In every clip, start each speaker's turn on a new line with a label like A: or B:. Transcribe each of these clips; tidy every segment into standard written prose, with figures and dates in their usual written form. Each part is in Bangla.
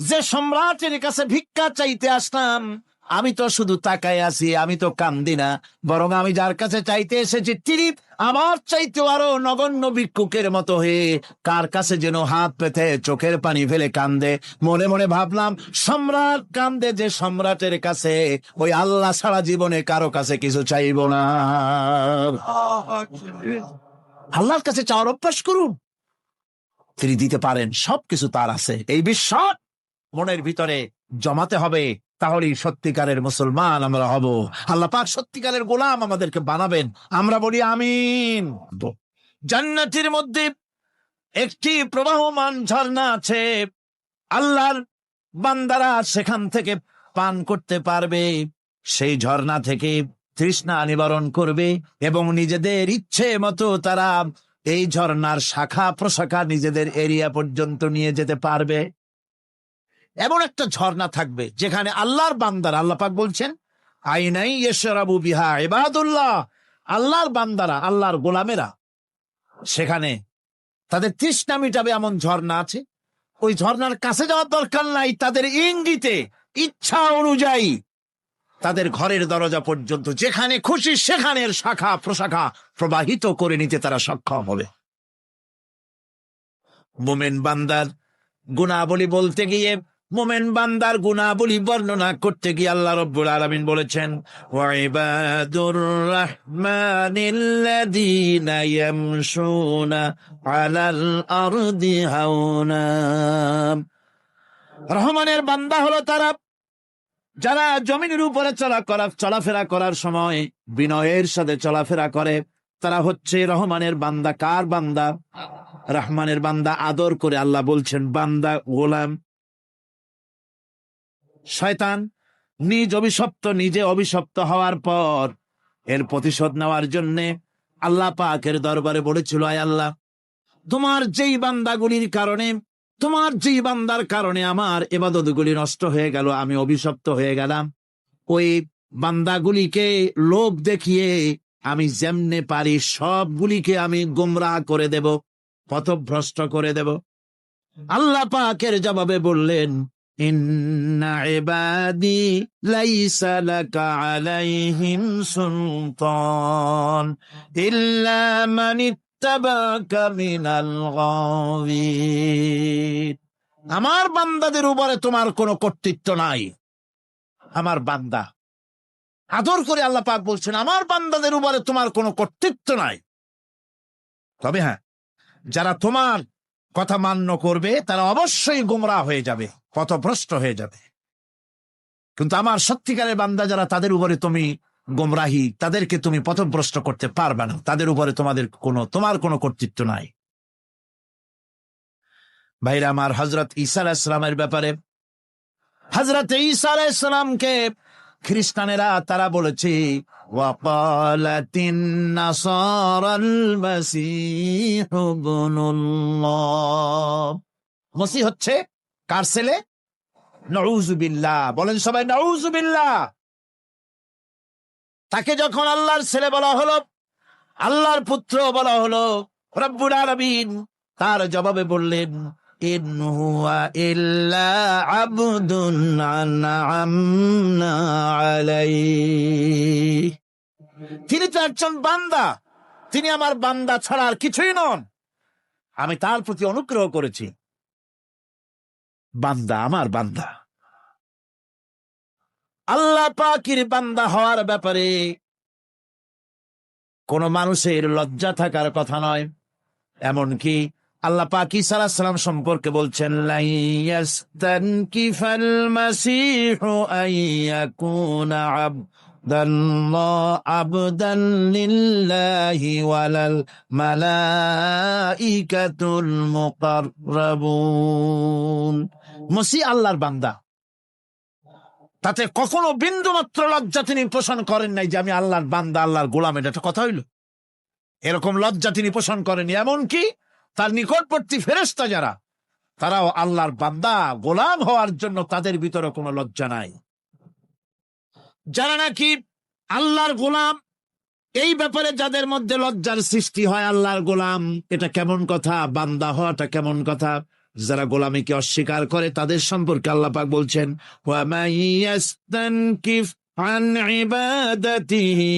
A: যে সম্রাটের কাছে ভিক্ষা চাইতে আসলাম, আমি তো শুধু তাকায় আছি, আমি তো কান্দি না, বরং আমি যার কাছে চাইতে এসেছি তিনি আমার চাইতে আরো নগণ্য ভিক্ষুকের মতো হয়ে কার কাছে যেন হাত পেতে চোখের পানি ফেলে কান্দে। মনে মনে ভাবলাম, সম্রাট কান্দে যে সম্রাটের কাছে, ওই আল্লাহ সারা জীবনে কারো কাছে কিছু চাইব না। আল্লাহর কাছে চাওয়ার অভ্যাস করুন, তিনি দিতে পারেন, সবকিছু তার আছে। এই বিশ্বাস মনের ভিতরে জমাতে হবে, তাহলেই সত্যিকারের মুসলমান আমরা হব। আল্লাহ পাক সত্যিকারের গোলাম আমাদেরকে বানাবেন, আমরা বলি আমিন। জান্নাতের মধ্যে একটি প্রবাহমান ঝর্ণা আছে, আল্লাহর বান্দারা সেখান থেকে পান করতে পারবে। সেই ঝর্ণা থেকে তৃষ্ণা নিবারণ করবে এবং নিজেদের ইচ্ছে মতো তারা এই ঝর্ণার শাখা প্রশাখা নিজেদের এরিয়া পর্যন্ত নিয়ে যেতে পারবে। এমন একটা ঝর্ণা থাকবে যেখানে আল্লাহর বান্দারা, আল্লাহ পাক বলছেন আইনাই ইয়াশরাবু বিহা ইবাদুল্লাহ, আল্লাহর বান্দারা, আল্লাহর গোলামেরা সেখানে তাদের তৃষ্ণা মিটাবে এমন ঝর্ণা আছে। ওই ঝর্ণার কাছে যাওয়ার দরকার নাই, তাদের ইঙ্গিতে ইচ্ছা অনুযায়ী তাদের ঘরের দরজা পর্যন্ত যেখানে খুশি সেখানের শাখা প্রশাখা প্রবাহিত করে নিতে তারা সক্ষম হবে। মুমিন বান্দার গুনাবলী বলতে গিয়ে, মুমিন বান্দার গুনাবলী বর্ণনা করতে গিয়ে আল্লাহ রাব্বুল আলামিন বলেছেন, ওয়া ইবাদুর রাহমানিল্লাযীনা ইয়ামশুনা আলাল আরদি হাওনা। রহমানের বান্দা হলো তারা যারা জমিনের উপরে চলাফেরা করার সময় বিনয়ের সাথে চলাফেরা করে, তারা হচ্ছে রহমানের বান্দা। কার বান্দা? রহমানের বান্দা। আদর করে আল্লাহ বলছেন বান্দা, গোলাম। শয়তান নিজে অভিশপ্ত হওয়ার পর এর প্রতিশোধ নেওয়ার জন্যে আল্লাহ পাকের দরবারে বলেছিল, আয় আল্লাহ, তোমার যেই বান্দাগুলির কারণে, তোমার যেই বান্দার কারণে আমার ইবাদতগুলি নষ্ট হয়ে গেল, আমি অভিশপ্ত হয়ে গেলাম, ওই বান্দাগুলিকে লোভ দেখিয়ে আমি যেমনে পারি সবগুলিকে আমি গোমরাহ করে দেব, পথভ্রষ্ট করে দেব। আল্লাহ পাকের জবাবে বললেন, ইন্না ইবাদি লাইসা লাকা আলাইহিম সুলতান ইল্লা মান ইত্তাবাকা মিনাল গাওয়িন। আমার বান্দাদের উপরে তোমার কোনো কর্তৃত্ব নাই। আমার বান্দা, আদর করে আল্লাহ পাক বলছেন, আমার বান্দাদের উপরে তোমার কোনো কর্তৃত্ব নাই। তবে হ্যাঁ, যারা তোমার কথা মান্য করবে তারা অবশ্যই গোমরাহ হয়ে যাবে, পথভ্রষ্ট হয়ে যাবে। কিন্তু আমার সত্যিকারের বান্দা যারা, তাদের উপরে তুমি গোমরাহি, তাদেরকে তুমি পথভ্রষ্ট করতে পারবে না, তাদের উপরে তোমার কোনো কর্তৃত্ব নাই। ভাইরা আমার, হযরত ঈসা আলাইহিস সালামের ব্যাপারে, হযরত ঈসা আলাইহিস সালামকে খ্রিস্টানেরা তারা বলেছে, ওয়াকালাতিন নাসারাল মাসীহু ইবনুল্লাহ। মসিহ হচ্ছে কার ছেলে? নাউযুবিল্লাহ। বলেন সবাই নাউযুবিল্লাহ। তাকে যখন আল্লাহর ছেলে বলা হলো, আল্লাহর পুত্র বলা হলো, রব্বুল আলামিন তার জবাবে বললেন, ইন হুয়া ইল্লা আবদুন আনআমনা আলাইহি। তিনি তো একজন বান্দা, তিনি আমার বান্দা ছাড়া আর কিছুই নন। আমি তার প্রতি অনুগ্রহ করেছি। বান্দা, আমার বান্দা। আল্লাহ পাকের বান্দা হওয়ার ব্যাপারে কোন মানুষের লজ্জা থাকার কথা নয়। এমনকি আল্লাহ পাক ঈসা আলাইহিস সালাম সম্পর্কে বলছেন, লা ইয়াস্তানকিফাল মাসীহু আইয়াকুনা আবদান লিল্লাহি ওয়ালাল মালাইকাতুল মুকাররাবুন। মসিহ আল্লাহর বান্দা, তাতে কখনো বিন্দু মাত্র লজ্জা তিনি পোষণ করেন নাই যে আমি আল্লাহর বান্দা, আল্লাহর গোলাম। এটা একটা কথা হইল? এরকম লজ্জা তিনি পোষণ করেনি। এমনকি তার নিকটবর্তী ফেরেশতা যারা, তারাও আল্লাহর বান্দা, গোলাম হওয়ার জন্য তাদের ভিতরে কোনো লজ্জা নাই। যারা নাকি আল্লাহর গোলাম, এই ব্যাপারে যাদের মধ্যে লজ্জার সৃষ্টি হয়, আল্লাহর গোলাম এটা কেমন কথা, বান্দা হওয়াটা কেমন কথা, যারা গোলামীকে অস্বীকার করে তাদের সম্পর্কে আল্লাহ পাক বলছেন, ওয়া মাইয়াস্তানকিফ আন ইবাদাতিহি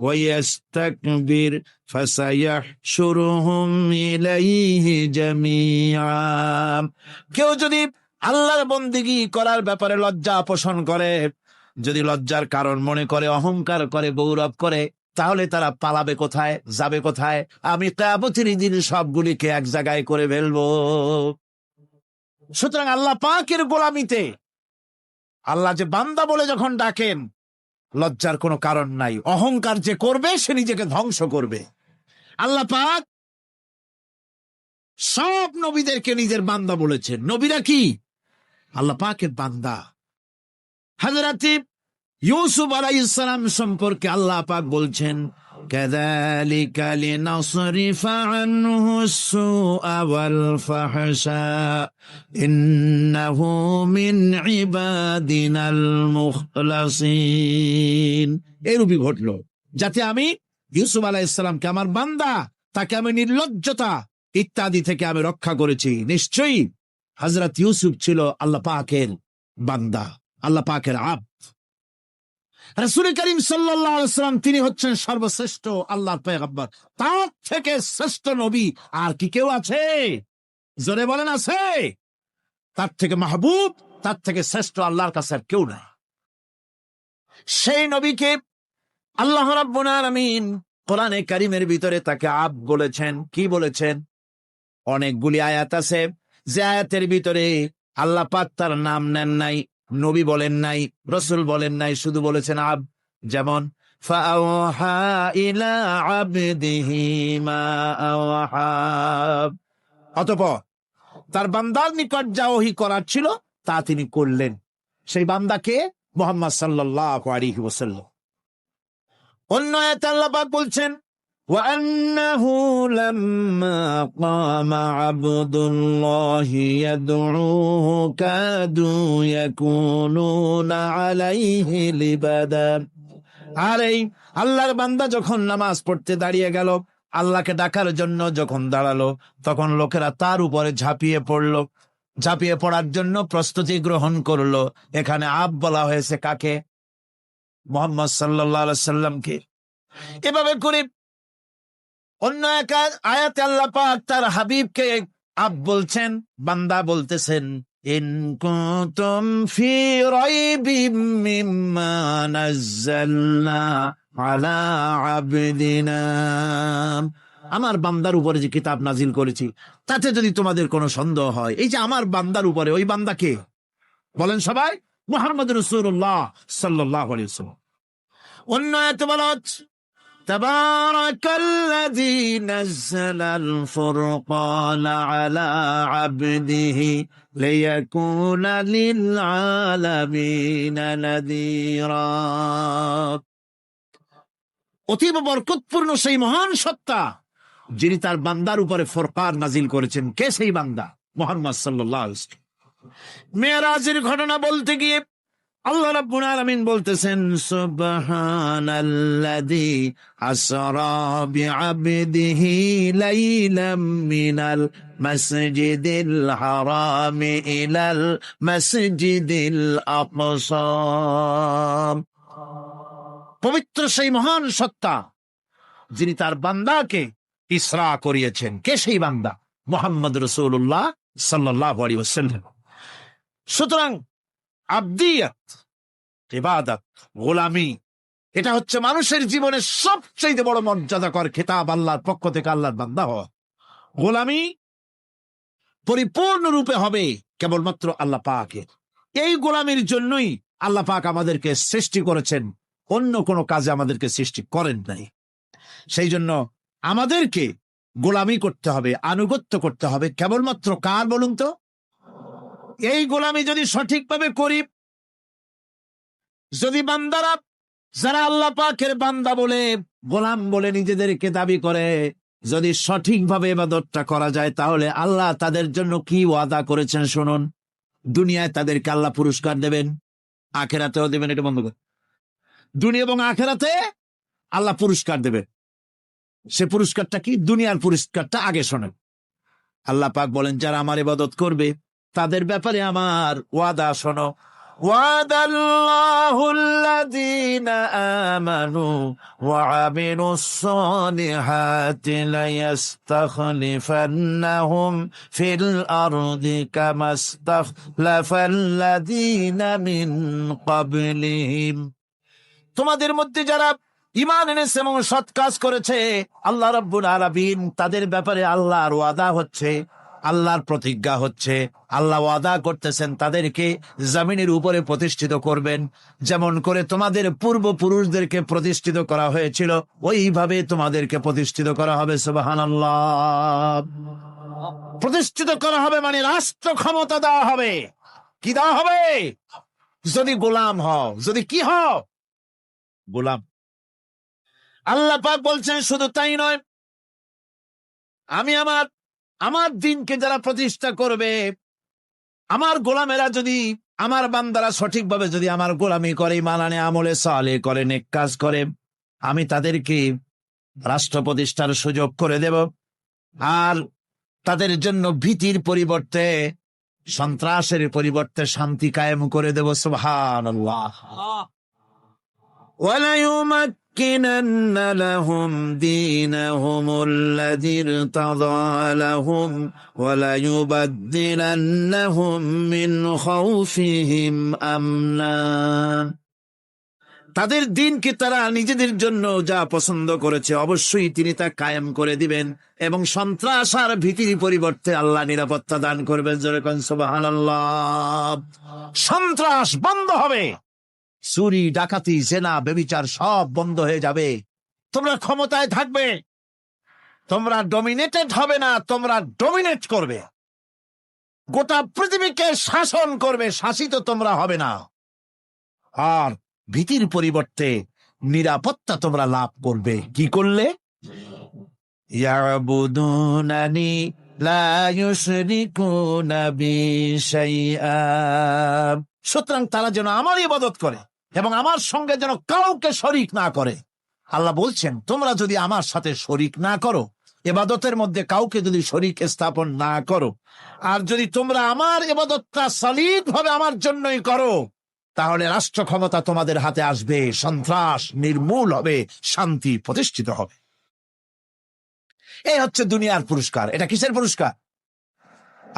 A: ওয়া ইয়াস্তাকবির ফাসায়াহশুরুহুম ইলাইহি জামিআ। কেউ যদি আল্লাহর বন্দেগী করার ব্যাপারে লজ্জা পোষণ করে, যদি লজ্জার কারণ মনে করে, অহংকার করে, গৌরব করে, তাহলে তারা পালাবে কোথায়, যাবে কোথায়? আমি কিয়ামতের দিন সবগুলিকে এক জায়গায় করে ফেলবো। সুতরাং আল্লাহ পাকের গোলামিতে আল্লাহ যে বান্দা বলে যখন ডাকেন, লজ্জার কোনো কারণ নাই। অহংকার যে করবে সে নিজেকে ধ্বংস করবে। আল্লাহ পাক সব নবীদেরকে নিজের বান্দা বলেছেন। নবীরা কি আল্লাহ পাকের বান্দা। হযরত ইউসুফ আলাইহিস সালাম সম্পর্কে আল্লাহ পাক বলছেন, কাযালিকা লিনাসরিফা আনহু আস-সুআ ওয়াল ফাহশা ইন্নাহু মিন ইবাদিনাল মুখলাসিন। এরূপই ঘটল যাতে আমি ইউসুফ আলাইহিস সালামকে, আমার বান্দা, তাকে আমি নির্লজ্জতা ইত্যাদি থেকে আমি রক্ষা করেছি। নিশ্চয়ই হযরত ইউসুফ ছিল আল্লাহ পাকের বান্দা, আল্লাহ পাকের আব্দ। রাসূল করিম সাল্লাল্লাহু আলাইহি ওয়াসাল্লাম তিনি হচ্ছেন সর্বশ্রেষ্ঠ আল্লাহর পয়গম্বর। তার থেকে শ্রেষ্ঠ নবী আর কি কেউ আছে? জোরে বলেন, আছে? তার থেকে মাহবুব, তার থেকে শ্রেষ্ঠ আল্লাহর কাছে আর কেউ নাই। সেই নবীকে আল্লাহ রাব্বুল আলামিন কোরআনে কারীমের ভিতরে তাকে আব্দ বলেছেন। কি বলেছেন? অনেকগুলি আয়াত আছে যে আয়াতের ভিতরে আল্লাহ পাক তার নাম নেন নাই, নবী বলেন নাই, রাসূল বলেন নাই, শুধু বলেছেন আব্দ। যেমন ফাআওহা ইলা আবদিহি মা আওহা। অতঃপর তার বান্দার নিকট যা ওহী করার ছিল তা তিনি করলেন। সেই বান্দাকে মুহাম্মদ সাল্লাল্লাহু আলাইহি ওয়াসাল্লাম। অন্য আয়াতে আল্লাহ পাক বলছেন, وأنه لما قام عبد الله يدعوه كادوا يكونون عليه لبدا। আর এই আল্লাহর বান্দা যখন নামাজ পড়তে দাঁড়িয়ে গেল, আল্লাহকে ডাকার জন্য যখন দাঁড়ালো, তখন লোকেরা তার উপরে ঝাঁপিয়ে পড়লো। ঝাঁপিয়ে পড়ার জন্য প্রস্তুতি গ্রহণ করলো। এখানে আব্দ বলা হয়েছে কাকে? মুহাম্মদ সাল্লাল্লাহু আলাইহি সাল্লামকে। এভাবে করে অন্য এক আয়াতে আল্লাহ পাক তার হাবিবকে আব্দ বলছেন, বান্দা বলতেছেন, ইন কুনতুম ফি রাইবিম মিম্মা নাযালনা আলা আবদিনা। আমার বান্দার উপরে যে কিতাব নাজিল করেছি তাতে যদি তোমাদের কোনো সন্দেহ হয়, এই যে আমার বান্দার উপরে, ওই বান্দা কে? বলেন সবাই, মুহাম্মদ রাসূলুল্লাহ সাল্লাল্লাহু আলাইহি ওয়াসাল্লাম। অন্য আয়াতে বলা হচ্ছে, তাবারাকাল্লাযী নাযালাল ফুরকানা আলা আবদিহি লিয়াকুনা লিল আলামিনা নাযীরা। অতীব বরকতপূর্ণ সেই মহান সত্তা যিনি তার বান্দার উপরে ফুরকান নাজিল করেছেন। কে সেই বান্দা? মুহাম্মদ সাল্লাল্লাহু আলাইহি ওয়াসাল্লাম। মেরাজের ঘটনা বলতে গিয়ে আল্লাহ রাব্বুল আলামিন বলতেছেন, সুবহানাল্লাযী আসরা বিআবদিহি লাইলাম মিনাল মাসজিদিল হারামি ইলাল মাসজিদিল আকসা। পবিত্র সেই মহান সত্তা যিনি তার বান্দাকে ইসরা করিয়েছেন। কে সেই বান্দা? মুহাম্মদ রাসূলুল্লাহ সাল্লাল্লাহু আলাইহি ওয়াসাল্লাম। সুতরাং আবদিয়াত, ইবাদত, গোলামি, এটা হচ্ছে মানুষের জীবনের সবচেয়ে বড় মর্যাদাকর খেতাব আল্লাহর পক্ষ থেকে আল্লাহর বান্দা হওয়া। গোলামি পরিপূর্ণরূপে হবে কেবলমাত্র আল্লাহ পাকের। এই গোলামির জন্যই আল্লাহ পাক আমাদেরকে সৃষ্টি করেছেন, অন্য কোনো কাজে আমাদেরকে সৃষ্টি করেন নাই। সেই জন্য আমাদেরকে গোলামি করতে হবে, আনুগত্য করতে হবে কেবলমাত্র কার বলুন তো? এই গোলামি যদি সঠিকভাবে করি, যদি বান্দারা যারা আল্লাহ পাকের বান্দা বলে, গোলাম বলে নিজেদেরকে দাবি করে, যদি সঠিকভাবে ইবাদতটা করা যায়, তাহলে আল্লাহ তাদের জন্য কি ওয়াদা করেছেন শুনুন। দুনিয়ায় তাদেরকে আল্লাহ পুরস্কার দেবেন, আখেরাতেও দেবেন। এটা বন্ধ করে, দুনিয়া এবং আখেরাতে আল্লাহ পুরস্কার দেবেন। সে পুরস্কারটা কি? দুনিয়ার পুরস্কারটা আগে শোনেন। আল্লাহ পাক বলেন যারা আমার ইবাদত করবে তাদের ব্যাপারে আমার ওয়াদা শোনো। ওয়াদাল্লাহুল্লাযীনা আমানু ওয়া আমিলুস-সালিহাতি লায়াস্তাখলিফান্নাহুম ফিল আরদি কামাস্তাখলাফাল্লাযীনা মিন ক্বাবলিহিম। তোমাদের মধ্যে যারা ঈমান এনেছে এবং সৎ কাজ করেছে, আল্লাহ রাব্বুল আলামিন তাদের ব্যাপারে আল্লাহর ওয়াদা হচ্ছে, আল্লাহর প্রতিজ্ঞা হচ্ছে, আল্লাহ ওয়াদা করতেছেন তাদেরকে জমিনের উপরে প্রতিষ্ঠিত করবেন। যেমন করে তোমাদের পূর্বপুরুষদেরকে প্রতিষ্ঠিত করা হয়েছিল ওইভাবে তোমাদেরকে প্রতিষ্ঠিত করা হবে। সুবহানাল্লাহ। প্রতিষ্ঠিত করা হবে মানে রাষ্ট্র ক্ষমতা দেওয়া হবে। কি দেওয়া হবে? যদি গোলাম হও, যদি কি হও? গোলাম। আল্লাহ পাক বলছেন শুধু তাই নয়, আমি আমার দিনকে যারা প্রতিষ্ঠা করবে, আমার গোলামেরা যদি, আমার বান্দারা সঠিকভাবে যদি আমার গোলামি করে, ঈমান আনে, আমলে সালেহ করে, নেক কাজ করে, আমি তাদেরকে রাষ্ট্র প্রতিষ্ঠার সুযোগ করে দেব। আর তাদের জন্য ভীতির পরিবর্তে, সন্ত্রাসের পরিবর্তে শান্তি কায়েম করে দেব। সুবহানাল্লাহ। وَلَيُمَكِّنَنَّ لَهُمْ دِينَهُمُ الَّذِي ارْتَضَىٰ لَهُمْ وَلَيُبَدِّلَنَّهُم مِّنْ خَوْفِهِمْ أَمْنًا। তাদের দিনকে তারা নিজেদের জন্য যা পছন্দ করেছে অবশ্যই তিনি তা কায়েম করে দিবেন, এবং সন্ত্রাস আর ভীতির পরিবর্তে আল্লাহ নিরাপত্তা দান করবেন। জোরে কোন সুবহানাল্লাহ। সন্ত্রাস বন্ধ হবে, চুরি, ডাকাতি, জেনা, ব্যভিচার সব বন্ধ হয়ে যাবে। তোমরা ক্ষমতায় থাকবে, তোমরা ডমিনেটেড হবে না, তোমরা ডমিনেট করবে। গোটা পৃথিবীকে শাসন করবে, শাসিত তোমরা হবে না। আর ভীতির পরিবর্তে নিরাপত্তা তোমরা লাভ করবে। কি করলে? ইয়াবুদুনানি লা ইউশরিকুনা বি শাইআ। সুতরাং তারা যেন আমার ইবাদত করে এবং আমার সঙ্গে যেন কাউকে শরিক না করে। আল্লাহ বলছেন তোমরা যদি আমার সাথে শরিক না করো, ইবাদতের মধ্যে কাউকে যদি শরিক স্থাপন না করো, আর যদি তোমরা আমার ইবাদতটা সলিড ভাবে আমার জন্যই করো, তাহলে রাষ্ট্র ক্ষমতা তোমাদের হাতে আসবে, সন্ত্রাস নির্মূল হবে, শান্তি প্রতিষ্ঠিত হবে। এই হচ্ছে দুনিয়ার পুরস্কার। এটা কিসের পুরস্কার?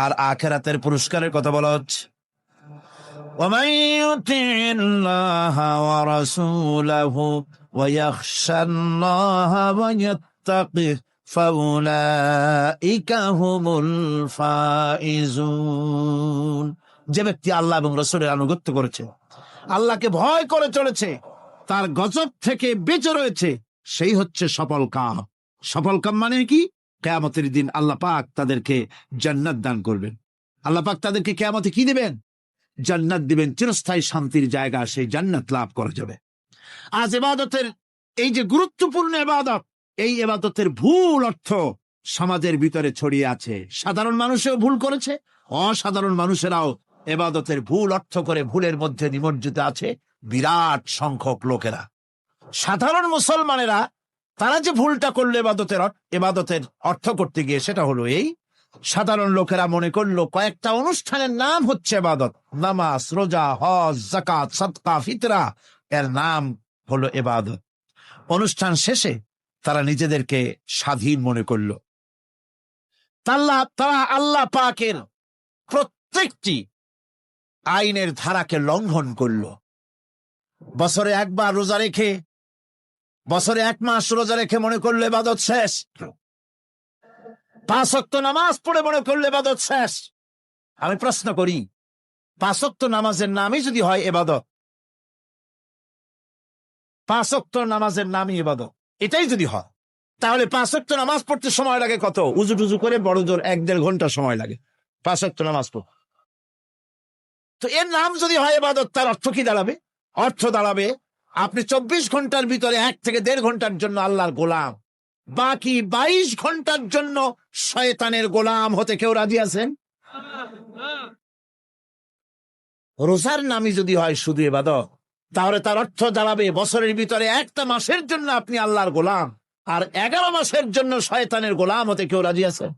A: আর আখিরাতের পুরস্কারের কথা বলা হচ্ছে। وَمَن يُطِعِ اللَّهَ وَرَسُولَهُ وَيَخْشَ اللَّهَ وَيَتَّقِهِ فَأُولَئِكَ هُمُ الْفَائِزُونَ। যে ব্যক্তি আল্লাহ এবং রাসূলের আনুগত্য করেছে, আল্লাহকে ভয় করে চলেছে, তার গজব থেকে বেঁচে রয়েছে, সেই হচ্ছে সফল কাম। সফল কাম মানে কি? কিয়ামতের দিন আল্লাহ পাক তাদেরকে জান্নাত দান করবেন। আল্লাহ পাক তাদেরকে কিয়ামতে কি দিবেন? জান্নাত দিবেন, চিরস্থায়ী শান্তির জায়গা, সেই জান্নাত লাভ করা যাবে। আজ ইবাদতের এই যে গুরুত্বপূর্ণ ইবাদত, এই ইবাদতের ভুল অর্থ সমাজের ভিতরে ছড়িয়ে আছে। সাধারণ মানুষও ভুল করেছে, অসাধারণ মানুষেরাও ইবাদতের ভুল অর্থ করে ভুলের মধ্যে নিমজ্জিত আছে বিরাট সংখ্যক লোকেরা। সাধারণ মুসলমানেরা তারা যে ভুলটা করলো ইবাদতের অর্থ করতে গিয়ে, সেটা হলো এই, সাধারণ লোকেরা মনে করলো কয়েকটা অনুষ্ঠানের নাম হচ্ছে ইবাদত, নামাজ, রোজা, হজ, যাকাত, সাদকা, ফিতরা, এর নাম হলো ইবাদত। অনুষ্ঠান শেষে তারা নিজেদেরকে স্বাধীন মনে করলো। তারা আল্লাহ পাকের প্রত্যেকটি আইনের ধারাকে লঙ্ঘন করলো। বছরে একবার রোজা রেখে, বছরে 1 মাস রোজা রেখে মনে করলো ইবাদত শেষ। 5 ওয়াক্ত নামাজ পড়ে মনে করলে ইবাদত শেষ। আমি প্রশ্ন করি, 5 ওয়াক্ত নামাজের নামই যদি হয় ইবাদত, 5 ওয়াক্ত নামাজের নামই ইবাদত, এটাই যদি হয়, তাহলে 5 ওয়াক্ত নামাজ পড়তে সময় লাগে কত? উজু টুজু করে বড় জোর 1-1.5 ঘন্টা সময় লাগে 5 ওয়াক্ত নামাজ পড়তে। তো এর নাম যদি হয় ইবাদত, তার অর্থ কি দাঁড়াবে? অর্থ দাঁড়াবে আপনি 24 ঘন্টার ভিতরে 1 থেকে 1.5 ঘন্টার জন্য আল্লাহর গোলাম, বাকি 22 ঘন্টার জন্য শয়তানের গোলাম হতে কেউ রাজি আছেন? রোজার নামই যদি হয় শুধু ইবাদত, তাহলে তার অর্থ দাঁড়াবে বছরের ভিতরে 1টা মাসের জন্য আপনি আল্লাহর গোলাম, আর 11 মাসের জন্য শয়তানের গোলাম হতে কেউ রাজি আছেন?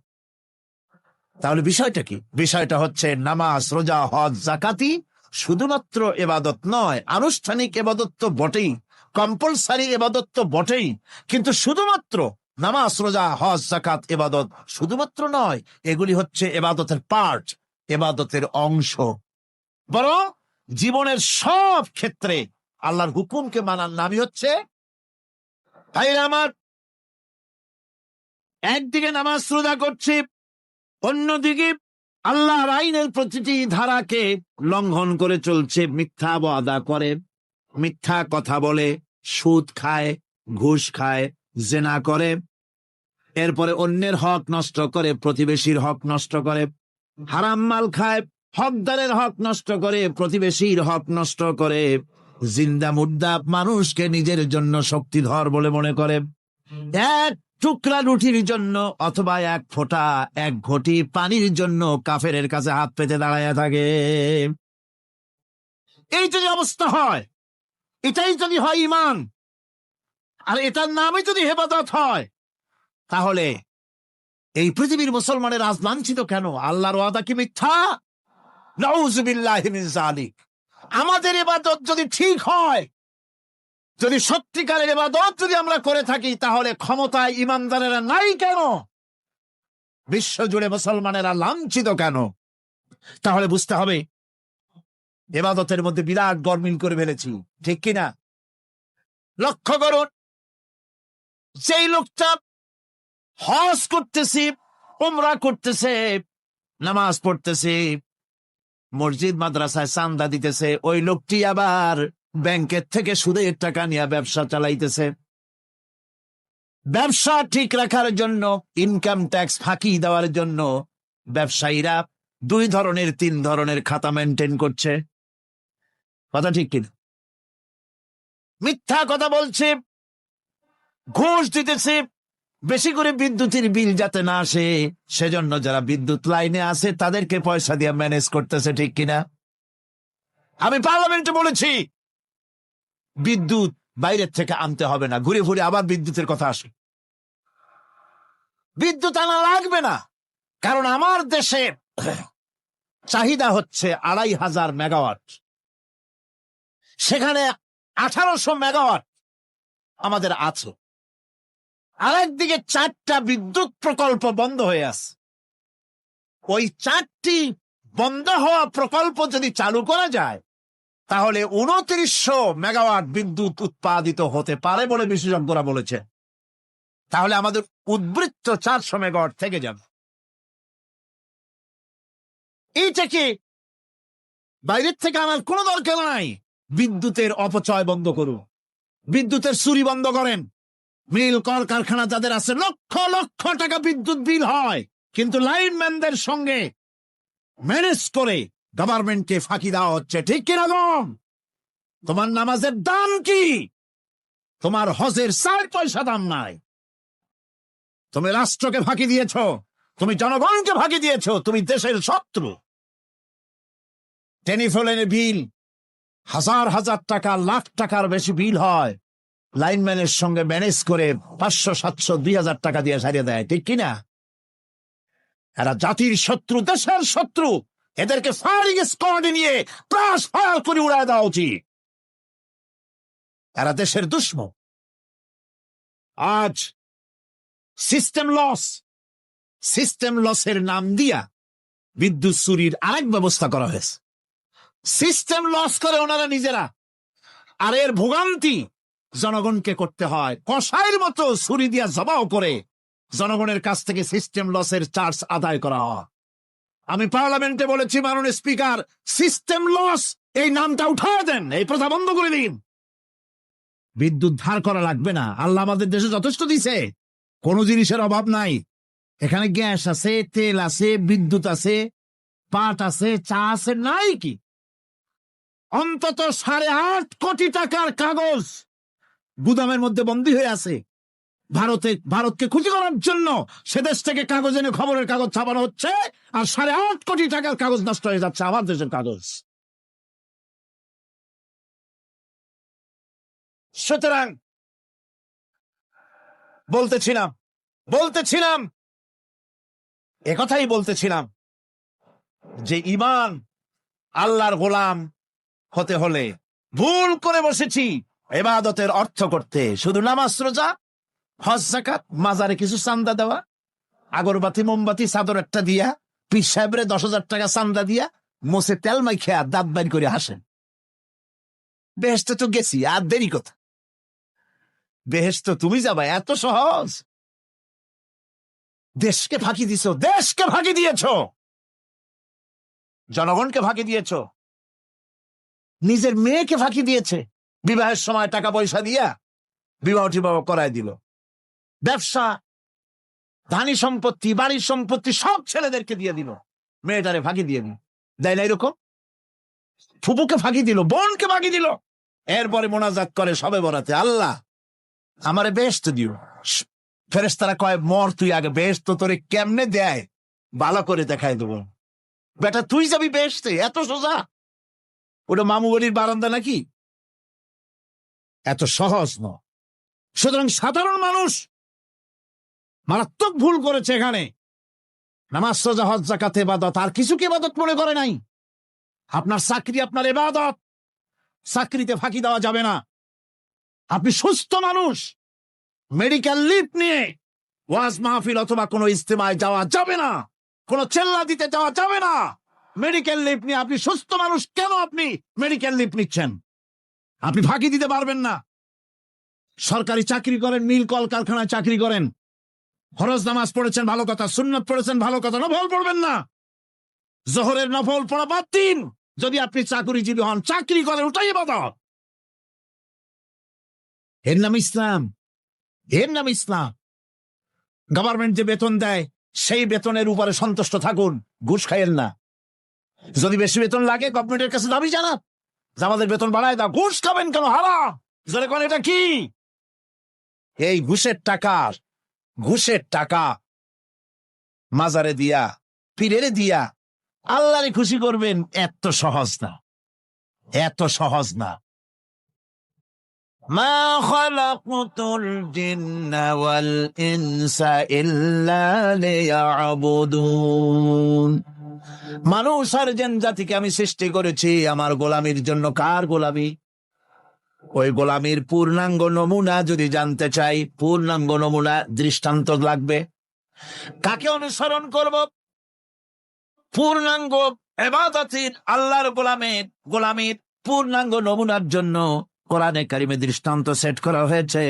A: তাহলে বিষয়টা কি? বিষয়টা হচ্ছে নামাজ, রোজা, হজ, যাকাতি শুধুমাত্র ইবাদত নয়, আনুষ্ঠানিক ইবাদত তো বটেই, কম্পালসারি ইবাদত তো বটেই, কিন্তু শুধুমাত্র নামাজ, রোজা, হজ, যাকাত ইবাদত শুধুমাত্র নয়, এগুলি হচ্ছে ইবাদতের পার্ট, ইবাদতের অংশ। বরং জীবনের সব ক্ষেত্রে আল্লাহর হুকুমকে মানার নামই হচ্ছে, তাই আমার একদিকে নামাজ রোজা করছি, অন্যদিকে আল্লাহর আইনের প্রতিটি ধারাকে লঙ্ঘন করে চলছে, মিথ্যা ওয়াদা করে, মিথ্যা কথা বলে, সুদ খায়, ঘুষ খায়, জেনা করে, এরপরে অন্যের হক নষ্ট করে, প্রতিবেশীর হক নষ্ট করে, হারাম মাল খায়, হকদারের হক নষ্ট করে, প্রতিবেশীর হক নষ্ট করে, জিন্দা মুর্দা মানুষকে নিজের জন্য শক্তিধর বলে মনে করে, এক টুকরা রুটির জন্য অথবা এক ফোঁটা, এক ঘটি পানির জন্য কাফেরের কাছে হাত পেতে দাঁড়ায় থাকে। এই যদি অবস্থা হয়, এটাই যদি হয় ঈমান, আর এটার নামই যদি হেফাজত হয়, তাহলে এই পৃথিবীর মুসলমানের আজ লাঞ্ছিত কেন? আল্লাহর ওয়াদা কি মিথ্যা? নাউযুবিল্লাহি মিন যালিক। আমাদের ইবাদত যদি ঠিক হয়, যদি সত্যিকারের ইবাদত যদি আমরা করে থাকি, তাহলে ক্ষমতায় ইমানদারেরা নাই কেন? বিশ্ব জুড়ে মুসলমানেরা লাঞ্ছিত কেন? তাহলে বুঝতে হবে ইবাদতের মধ্যে বিরাট গরমিল করে ফেলেছি, ঠিক কিনা? লক্ষ্য করুন, যেই লোকটা হজ করতেছে, উমরা করতেছে, নামাজ পড়তেছে, মসজিদ মাদ্রাসায় চান্দা দিতেছে, ওই লোকটি আবার ব্যাংকের থেকে সুদের টাকা নিয়ে ব্যবসা চালাইতেছে। ব্যবসা ঠিক রাখার জন্য, ইনকাম ট্যাক্স ফাঁকি দেওয়ার জন্য ব্যবসায়ীরা 2 ধরনের 3 ধরনের খাতা মেনটেন করছে। কথা ঠিক কিনা? মিথ্যা কথা বলছে, ঘুষ দিতেছে, বেশি করে বিদ্যুতের বিল যাতে না আসে সেজন্য যারা বিদ্যুৎ লাইনে আছে তাদেরকে পয়সা দিয়ে ম্যানেজ করতেছে, ঠিক কিনা? আমি পার্লামেন্টে বলেছি বিদ্যুৎ বাইরের থেকে আনতে হবে না, ঘুরে ঘুরে আবার বিদ্যুতের কথা আসে। বিদ্যুৎ আনা লাগবে না, কারণ আমার দেশে চাহিদা হচ্ছে 2500 মেগাওয়াট, সেখানে 1800 মেগাওয়াট আমাদের আছে। আরেকদিকে 4টা বিদ্যুৎ প্রকল্প বন্ধ হয়ে আছে। ওই 4টি বন্ধ হওয়া প্রকল্প যদি চালু করা যায়, তাহলে 2900 মেগাওয়াট বিদ্যুৎ উৎপাদিত হতে পারে বলে বিশেষজ্ঞরা বলেছে। তাহলে আমাদের উদ্বৃত্ত 400 মেগাওয়াট থেকে যাবে। এইটাকে বাইরের থেকে আনার কোনো দরকার নাই। বিদ্যুতের অপচয় বন্ধ করুন, বিদ্যুতের চুরি বন্ধ করেন। মিল কল কারখানা যাদের আছে, লক্ষ লক্ষ টাকা বিদ্যুৎ বিল হয়, কিন্তু লাইনম্যানদের সঙ্গে ম্যানেজ করে গভর্নমেন্টকে ফাঁকি দেওয়া হচ্ছে, ঠিক কিরকম? তোমার নামাজের দাম কি? তোমার হজের 4 পয়সা দাম নাই। তুমি রাষ্ট্রকে ফাঁকি দিয়েছ, তুমি জনগণকে ফাঁকি দিয়েছ, তুমি দেশের শত্রু। টেলিফোনের বিল 1000 টাকা, লাখ টাকার বেশি বিল হয়, লাইনম্যানের সঙ্গে ম্যানেজ করে 500, 700, 2000 টাকা দিয়ে সারিয়ে দেয়, ঠিক কিনা? এরা জাতির শত্রু, দেশের শত্রু। এদেরকে ফায়ারিং স্কোয়াডে নিয়ে ক্রাশ ফায়ার করে উড়ায় দেওয়া উচিত। এরা দেশের দুশ্মন। আজ সিস্টেম লসের নাম দিয়া বিদ্যুৎ চুরির আরেক ব্যবস্থা করা হয়েছে। সিস্টেম লস করে ওনারা নিজেরা, আর এর ভোগান্তি জনগণকে করতে হয়। কসাইয়ের মতো ছুরি দিয়া জবাও করে জনগণের কাছ থেকে সিস্টেম লসের চার্জ আদায় করা হয়। আমি পার্লামেন্টে বলেছি, মাননীয় স্পিকার, সিস্টেম লস এই নামটা উঠায় দেন, এই প্রথা বন্ধ করে দিন। বিদ্যুৎ ধার করা লাগবে না, আল্লাহ আমাদের দেশে যথেষ্ট দিছে, কোনো জিনিসের অভাব নাই। এখানে গ্যাস আছে, তেল আছে, বিদ্যুৎ আছে, পাট আছে, চা আছে, নাই কি? অন্তত 8.5 কোটি টাকার কাগজ গুদামের মধ্যে বন্দী হয়ে আছে। ভারতকে খুশি করার জন্য সে দেশ থেকে কাগজ এনে খবরের কাগজ ছাপানো হচ্ছে, আর 8.5 কোটি টাকার কাগজ নষ্ট হয়ে যাচ্ছে, আমার দেশের কাগজ। সুতরাং বলতেছিলাম, একথাই বলতেছিলাম, যে ঈমান আল্লাহর গোলাম হতে হলে ভুল করে বসেছি ইবাদতের অর্থ করতে, শুধু নামাজ রোজা হজ যাকাত মাজারে কিছু চান্দা দেওয়া, আগরবাতি মোমবাতি চাদর একটা দিয়া, পীর সাহেবরে 10,000 টাকা চান্দা দিয়া মোছে তেল মাইখা দাঁত বাইর করে হাসেন। বেহেশতে তো গেছি, আর দেরি কথা। বেহেশত তুমি যাবা, এত সহজ? দেশকে ফাঁকি দিছ, দেশকে ফাঁকি দিয়েছ, জনগণকে ফাঁকি দিয়েছ, নিজের মেয়েকে ফাঁকি দিয়েছে। বিবাহের সময় টাকা পয়সা দিয়া বিবাহ টিবাহ করায় দিল। ব্যবসা, ধানি সম্পত্তি, বাড়ির সম্পত্তি সব ছেলেদেরকে দিয়ে দিল, মেয়েটারে ফাঁকি দিয়ে দিল। দেয় না এরকম? ফুপুকে ফাঁকি দিল, বোনকে ফাঁকি দিল। এরপরে মোনাজাত করে সবে বরাতে, আল্লাহ আমারে বেহেশত দিও। ফেরেশতারা কয়, মর তুই আগে, বেহেশত তোরে কেমনে দেয় ভালো করে দেখাই দেবো। বেটা তুই যাবি বেহেশতে? এত সোজা? ওটা মামু বাড়ির বারান্দা নাকি? এত সহজ ন। সুতরাং সাধারণ মানুষ মারাত্মক ভুল করেছে এখানে। নামাজ রোজা হজ যাকাত ইবাদত, আর কিছুকে ইবাদত মনে করে নাই। আপনার চাকরি আপনার ইবাদত, চাকরিতে ফাঁকি দেওয়া যাবে না। আপনি সুস্থ মানুষ, মেডিকেল লিভ নিয়ে ওয়াজ মাহফিল অথবা কোনো ইজতেমায় যাওয়া যাবে না, কোনো চেল্লা দিতে যাওয়া যাবে না। মেডিকেল লিভ নিয়ে আপনি সুস্থ মানুষ, কেন আপনি মেডিকেল লিভ নিচ্ছেন? আপনি ফাঁকি দিতে পারবেন না। সরকারি চাকরি করেন, মিল কল কারখানায় চাকরি করেন, ফরজ নামাজ পড়েছেন ভালো কথা, সুন্নত পড়েছেন ভালো কথা, নফল পড়বেন না। জোহরের নফল পড়া বাদ দিন। যদি আপনি চাকরিজীবী হন, চাকরি করেন, ওটাই ইবাদত। এর নাম ইসলাম, এর নাম ইসলাম। গভর্নমেন্ট যে বেতন দেয় সেই বেতনের উপরে সন্তুষ্ট থাকুন, ঘুষ খাইয়েন না। যদি বেশি বেতন লাগে গভর্নমেন্টের কাছে দাবি জানান যে আমাদের বেতন বাড়ায় দাও। ঘুষ খাবেন কেন? হারাম। জোরে কোন এটা কি? এই ঘুষের টাকা মাজারে দিয়া, পীরেরে দিয়া আল্লাহরে খুশি করবেন, এত সহজ না, এত সহজ না। মা খালাকতুল জিন্না ওয়াল ইনসা ইল্লা লিয়াবুদুন। মানুষ আর জিন জাতিকে আমি সৃষ্টি করেছি আমার গোলামির জন্য। কার গোলামি? ওই গোলামির পূর্ণাঙ্গ নমুনা যদি জানতে চাই, পূর্ণাঙ্গ নমুনা দৃষ্টান্ত লাগবে। কাকে অনুসরণ করব? পূর্ণাঙ্গ ইবাদতের আল্লাহর গোলামির পূর্ণাঙ্গ নমুনার জন্য কোরআনে কারিমে দৃষ্টান্ত সেট করা হয়েছে।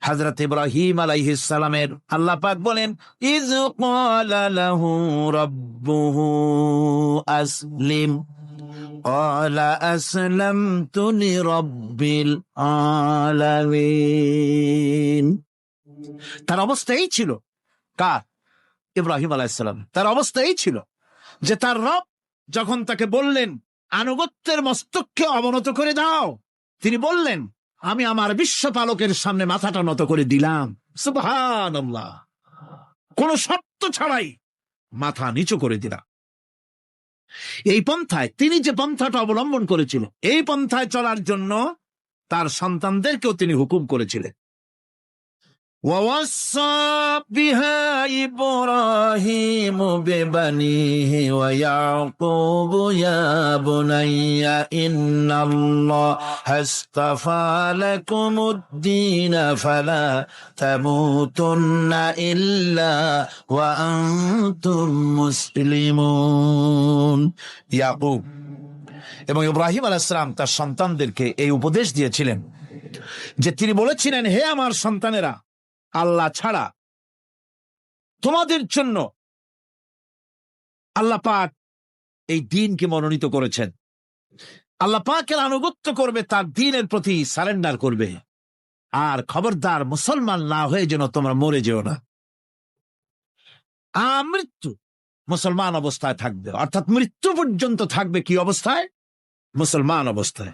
A: হযরত ইব্রাহিম আলাইহিস সালামের আল্লাহ পাক বলেন, ইয ক্বালা লাহু রাব্বুহু আসলিম ক্বালা আসলামতু লিরাব্বিল আলামিন। তার অবস্থা এই ছিল। কার? ইব্রাহিম আলাইহিস সালাম। তার অবস্থা এই ছিল যে তার রব যখন তাকে বললেন আনুগত্যের মস্তককে অবনত করে দাও, তিনি বললেন, আমি আমার বিশ্বপালকের সামনে মাথাটা নত করে দিলাম। সুবহানাল্লাহ। কোন শর্ত ছাড়াই মাথা নিচু করে দিলাম। এই পন্থায়, তিনি যে পন্থাটা অবলম্বন করেছিল, এই পন্থায় চলার জন্য তার সন্তানদেরকেও তিনি হুকুম করেছিলেন। ووصى بها إبراهيم ببنيه ويعقوب يا بني إن الله اصطفى لكم الدين فلا تموتن إلا وأنتم مسلمون। ইয়াকুব এবং ইব্রাহিম আলাইহিস সালাম তার সন্তানদেরকে এই উপদেশ দিয়েছিলেন যে তিনি বলেছিলেন, হে আমার সন্তানেরা, আল্লাহ ছাড়া তোমাদের জন্য আল্লাহ পাক এই দ্বীনকে মনোনীত করেছেন। আল্লাহ পাকের আনুগত্য করবে, তার দ্বীনের প্রতি সারেন্ডার করবে। আর খবরদার মুসলমান না হয়ে যেন তোমরা মরে যেও না। মৃত্যু মুসলমান অবস্থায় থাকবে, অর্থাৎ মৃত্যু পর্যন্ত থাকবে কি অবস্থায়? মুসলমান অবস্থায়।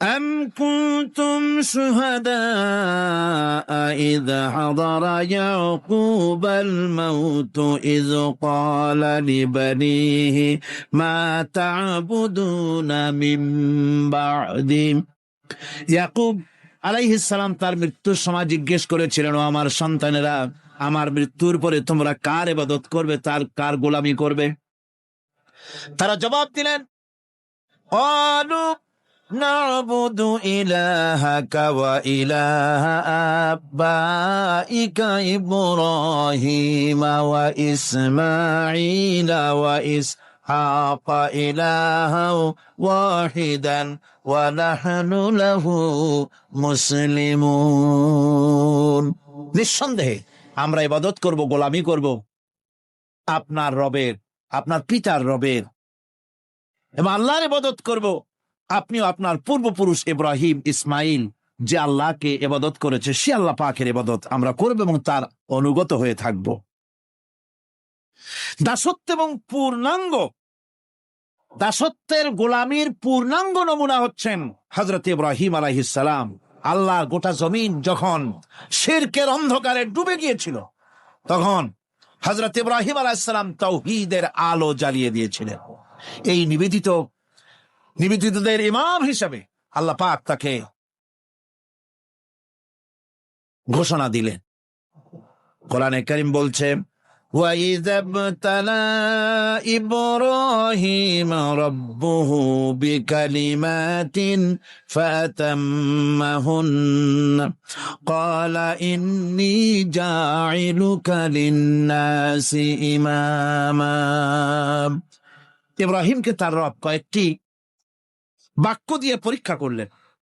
A: أم كنتم شهداء إذ حضر يعقوب الموت إذ قال لبنيه ما تعبدون من بعدي। ইয়াকুব আলাইহিস সালাম তার মৃত্যুর সময় জিজ্ঞেস করেছিলেন, ও আমার সন্তানেরা, আমার মৃত্যুর পরে তোমরা কার ইবাদত করবে, কার গোলামি করবে? তারা জবাব দিলেন, قالوا نعبد إلهك وإله آبائك إبراهيم وإسماعيل وإسحاق إلها واحدا ونحن له মুসলিমুন। নিঃসন্দেহে আমরা ইবাদত করব, গোলামি করব আপনার রবের, আপনার পিতার রবের, এবং আল্লাহর ইবাদত করব। আপনিও আপনার পূর্বপুরুষ ইব্রাহিম, ইসমাইল যে আল্লাহকে ইবাদত করেছে, সে আল্লাহ পাকের ইবাদত আমরা করব এবং তার অনুগত হয়ে থাকব। দাসত্ব এবং দাসত্বের গোলামির পূর্ণাঙ্গ নমুনা হচ্ছেন হযরত ইব্রাহিম আলাইহিস সালাম। আল্লাহর গোটা জমিন যখন শিরকের অন্ধকারে ডুবে গিয়েছিল, তখন হযরত ইব্রাহিম আলাইহিস সালাম তাওহীদের আলো জ্বালিয়ে দিয়েছিলেন। এই নিবেদিতদের ইমাম হিসেবে আল্লাহ পাক তাকে ঘোষণা দিলেন। কোরআনে কারীম বলছে, وَإِذَا ابْتَلَى إِبْرَاهِيمَ رَبُّهُ بِكَلِمَاتٍ فَأَتَمَّهُنَّ قَالَ إِنِّي جَاعِلُكَ لِلنَّاسِ إِمَامًا। ইব্রাহিমকে তার রব কয়েকটি বাক্য দিয়ে পরীক্ষা করলেন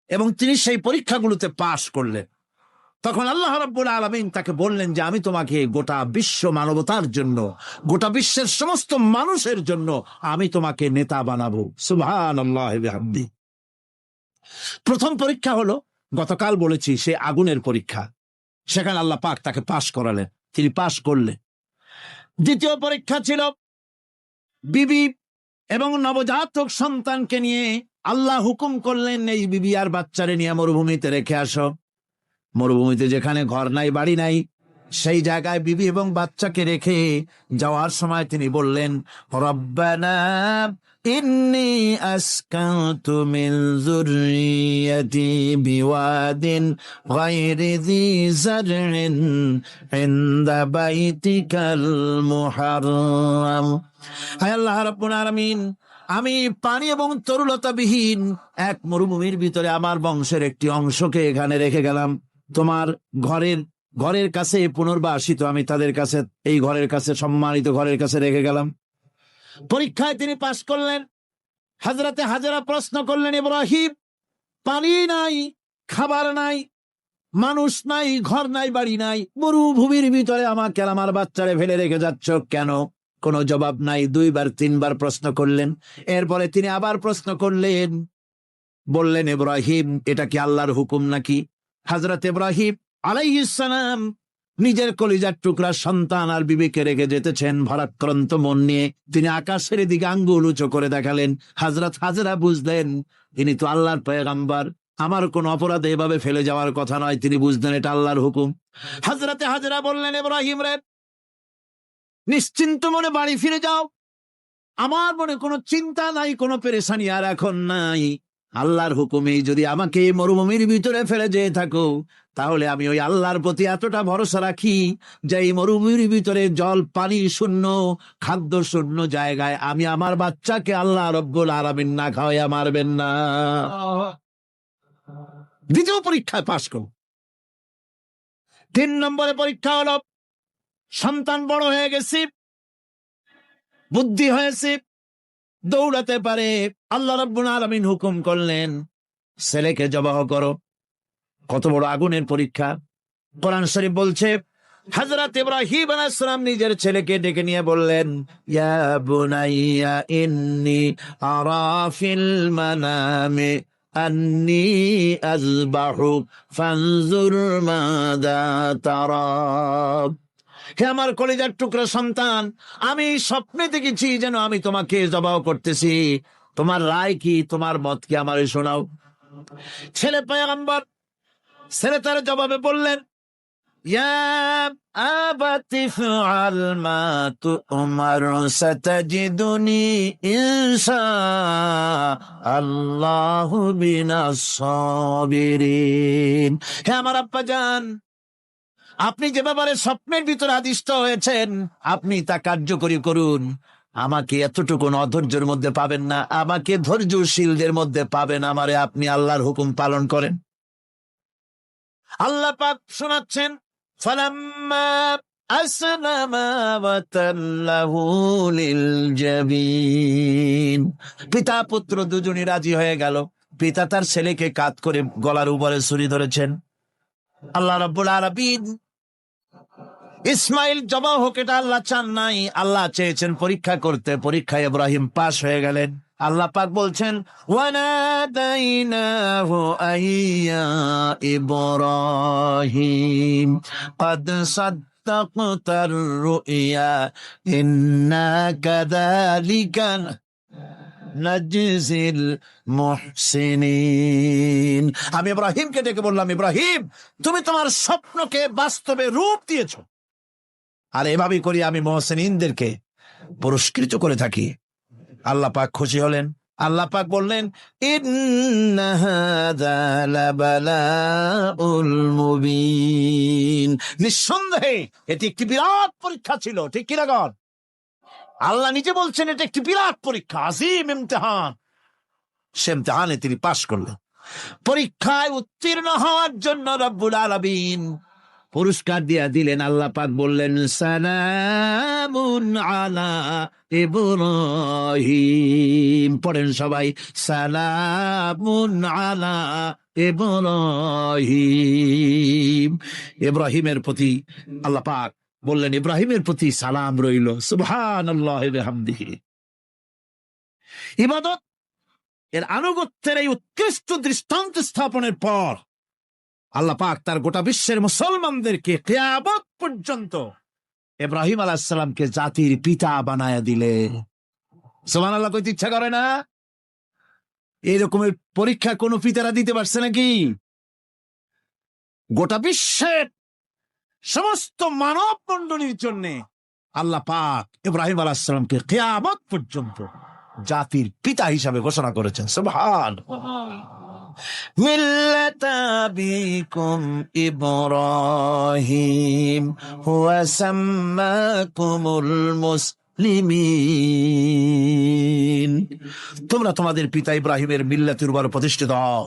A: এবং তিনি সেই পরীক্ষাগুলোতে পাশ করলেন। তখন আল্লাহ রাব্বুল আলামিন তাকে বললেন যে আমি তোমাকে গোটা বিশ্ব মানবতার জন্য, গোটা বিশ্বের সমস্ত মানুষের জন্য আমি তোমাকে নেতা বানাবো। সুবহানাল্লাহি ওয়া বিহামদিহি। প্রথম পরীক্ষা হলো, গতকাল বলেছি, সে আগুনের পরীক্ষা। সেখানে আল্লাহ পাক তাকে পাশ করালেন, তিনি পাশ করলেন। দ্বিতীয় পরীক্ষা ছিল বিবি এবং নবজাতক সন্তানকে নিয়ে আল্লাহ হুকুম করলেন, এই বিবি আর বাচ্চারে নিয়ে মরুভূমিতে রেখে আসো। মরুভূমিতে যেখানে ঘর নাই, বাড়ি নাই, সেই জায়গায় বিবি এবং বাচ্চাকে রেখে যাওয়ার সময় তিনি বললেন, রব্বানা ইন্নী আসকানতু মিন যুররিয়াতি বিওয়াদিন গায়রি যী যারইন ইনদা বাইতিকাল মুহাররাম। হায় আল্লাহ রাব্বুল আলামিন, আমি পানি এবং তরুলতাবিহীন এক মরুভূমির ভিতরে আমার বংশের একটি অংশকে এখানে রেখে গেলাম। তোমার ঘরের কাছে পুনর্বাসিত, আমি তাদের কাছে, এই ঘরের কাছে, সম্মানিত ঘরের কাছে রেখে গেলাম। পরীক্ষায় তিনি পাশ করলেন। হযরতে হাজেরা প্রশ্ন করলেন, ইব্রাহিম, পানি নাই, খাবার নাই, মানুষ নাই, ঘর নাই, বাড়ি নাই, মরুভূমির ভিতরে আমাকে আমার বাচ্চারে ফেলে রেখে যাচ্ছ কেন? কোনো জবাব নাই। 2 বার 3 বার প্রশ্ন করলেন। এরপরে তিনি আবার প্রশ্ন করলেন, বললেন, ইব্রাহিম, এটা কি আল্লাহর হুকুম নাকি? হযরত ইব্রাহিম আলাইহিস সালাম নিজের কলিজার টুকরা সন্তান আর বিবিকে রেখে যেতেছেন ভারাক্রান্ত মন নিয়ে। তিনি আকাশের দিকে আঙ্গুল উঁচু করে দেখালেন। হযরত হাজেরা বুঝলেন তিনি তো আল্লাহর পয়গম্বর, আমার কোন অপরাধে এভাবে ফেলে যাওয়ার কথা নয়। তিনি বুঝলেন এটা আল্লাহর হুকুম। হযরতে হাজেরা বললেন, ইব্রাহিম রে, নিশ্চিন্ত মনে বাড়ি ফিরে যাও। আমার মনে কোনো চিন্তা নাই, কোনো পেরেশানি আর এখন নাই। আল্লাহর হুকুমেই যদি আমাকে মরুভূমির ভিতরে ফেলে যেয়ে থাকো, তাহলে আমি ওই আল্লাহর প্রতি এতটা ভরসা রাখি যে এই মরুভূমির ভিতরে জল পানি শূন্য, খাদ্য শূন্য জায়গায় আমি আমার বাচ্চাকে আল্লাহ রব্বুল আলামিন না খাওয়াইয়া মারবেন না। দ্বিতীয় পরীক্ষায় পাশ করো। 3 নম্বরে পরীক্ষা হলো, সন্তান বড় হয়ে গেছে, বুদ্ধি হয়েছে, দৌড়াতে পারে। আল্লাহ রাব্বুল আলামিন হুকুম করলেন, ছেলেকে জবাহ করো। কত বড় আগুনের পরীক্ষা! কোরআন শরীফ বলছে, হযরত ইব্রাহিম আলাইহিস সালাম নিজের ছেলেকে ডেকে নিয়ে বললেন, ইয়া বুনাইয়া ইন্নী আরা ফিল মানামি আন্নী আযবাহুক ফানজুর মাযা তারা। হে আমার কলিজার টুকরা সন্তান, আমি স্বপ্নে দেখেছি যেন আমি তোমাকে জবাহ করতেছি। তোমার রায় কি, তোমার মত কি, আমারে শোনাও। ছেলে পয়গম্বর, ছেলে তার জবাবে বললেন, ইয়া আবাতি ফাআল মা তু'মার সাতাজিদুনি ইনশাআল্লাহু মিনাস সাবিরিন। হে আমার আব্বা জান, আপনি যে ব্যাপারে স্বপ্নের ভিতরে আদিষ্ট হয়েছেন আপনি তা কার্যকরী করুন। আমাকে এতটুকু অধৈর্যের মধ্যে পাবেন না, আমাকে ধৈর্যশীলদের মধ্যে পাবেন। আমারে আপনি আল্লাহর হুকুম পালন করেন। আল্লাহ পাক শোনাচ্ছেন, ফালাম্মা আসলামা ওয়া তাল্লাহু লিল জাবিন। পিতা পুত্র দুজনই রাজি হয়ে গেল। পিতা তার ছেলেকে কাত করে গলার উপরে ছুরি ধরেছেন। আল্লাহ রাব্বুল আলামিন ইসমাইল জবাই হোক এটা আল্লাহ চান নাই, আল্লাহ চেয়েছেন পরীক্ষা করতে। পরীক্ষায় ইব্রাহিম পাশ হয়ে গেলেন। আল্লাহ পাক বলছেন, ওয়ানাদাইনাহু আইয়া ইব্রাহিম ক্বাদ সাদ্দাকতার রুইয়া ইন্না কাযালিকা নাজজিল মুহসিনিন। আমি ইব্রাহিমকে ডেকে বললাম, ইব্রাহিম তুমি তোমার স্বপ্নকে বাস্তবে রূপ দিয়েছো, আর এভাবেই করি আমি মুহসিনিনদেরকে পুরস্কৃত করে থাকি। আল্লাহ পাক খুশি হলেন। আল্লাহ পাক বললেন, ইন্না হাযা লাবালাউল মুবিন। নিঃসন্দেহে এটি একটি বিরাট পরীক্ষা ছিল। ঠিক কিনা গণ? আল্লাহ নিজে বলছেন এটা একটি বিরাট পরীক্ষা, আজিম ইমতিহান। সে ইমতিহানে তিনি পাশ করলেন। পরীক্ষায় উত্তীর্ণ হওয়ার জন্য রব্বুল আলামিন পুরস্কার দিয়া দিলেন। আল্লাহ পাক বললেন, সালামুন আলা ইব্রাহিম। পড়েন সবাই, সালামুন আলা ইব্রাহিম। ইব্রাহিমের প্রতি আল্লাহ পাক বললেন, ইব্রাহিমের প্রতি সালাম রইল। সুবহানাল্লাহি ওয়া বিহামদিহি। ইবাদত এর আনুগত্যের এই উৎকৃষ্ট দৃষ্টান্ত স্থাপনের পর আল্লাহ পাক তার গোটা বিশ্বের মুসলমানদেরকে কিয়ামত পর্যন্ত ইব্রাহিম আলাইহিস সালামকে জাতির পিতা বানায়া দিলে। সুবহানাল্লাহ কইতে ইচ্ছা করে না? এইরকমের পরীক্ষা কোন পিতারা দিতে পারছে নাকি? গোটা বিশ্বের সমস্ত মানব মণ্ডলীর জন্য আল্লাহ পাক ইব্রাহিম আলাইহিস সালামকে কিয়ামত পর্যন্ত জাতির পিতা হিসাবে ঘোষণা করেছেন। সুবহানাল্লাহ। মিল্লাতা আবিকুম ইব্রাহিম হুয়া সাম্মাকুমুল মুসলিমিন। তোমরা তোমাদের পিতা ইব্রাহিমের মিল্লাতের উপর প্রতিষ্ঠিত হও।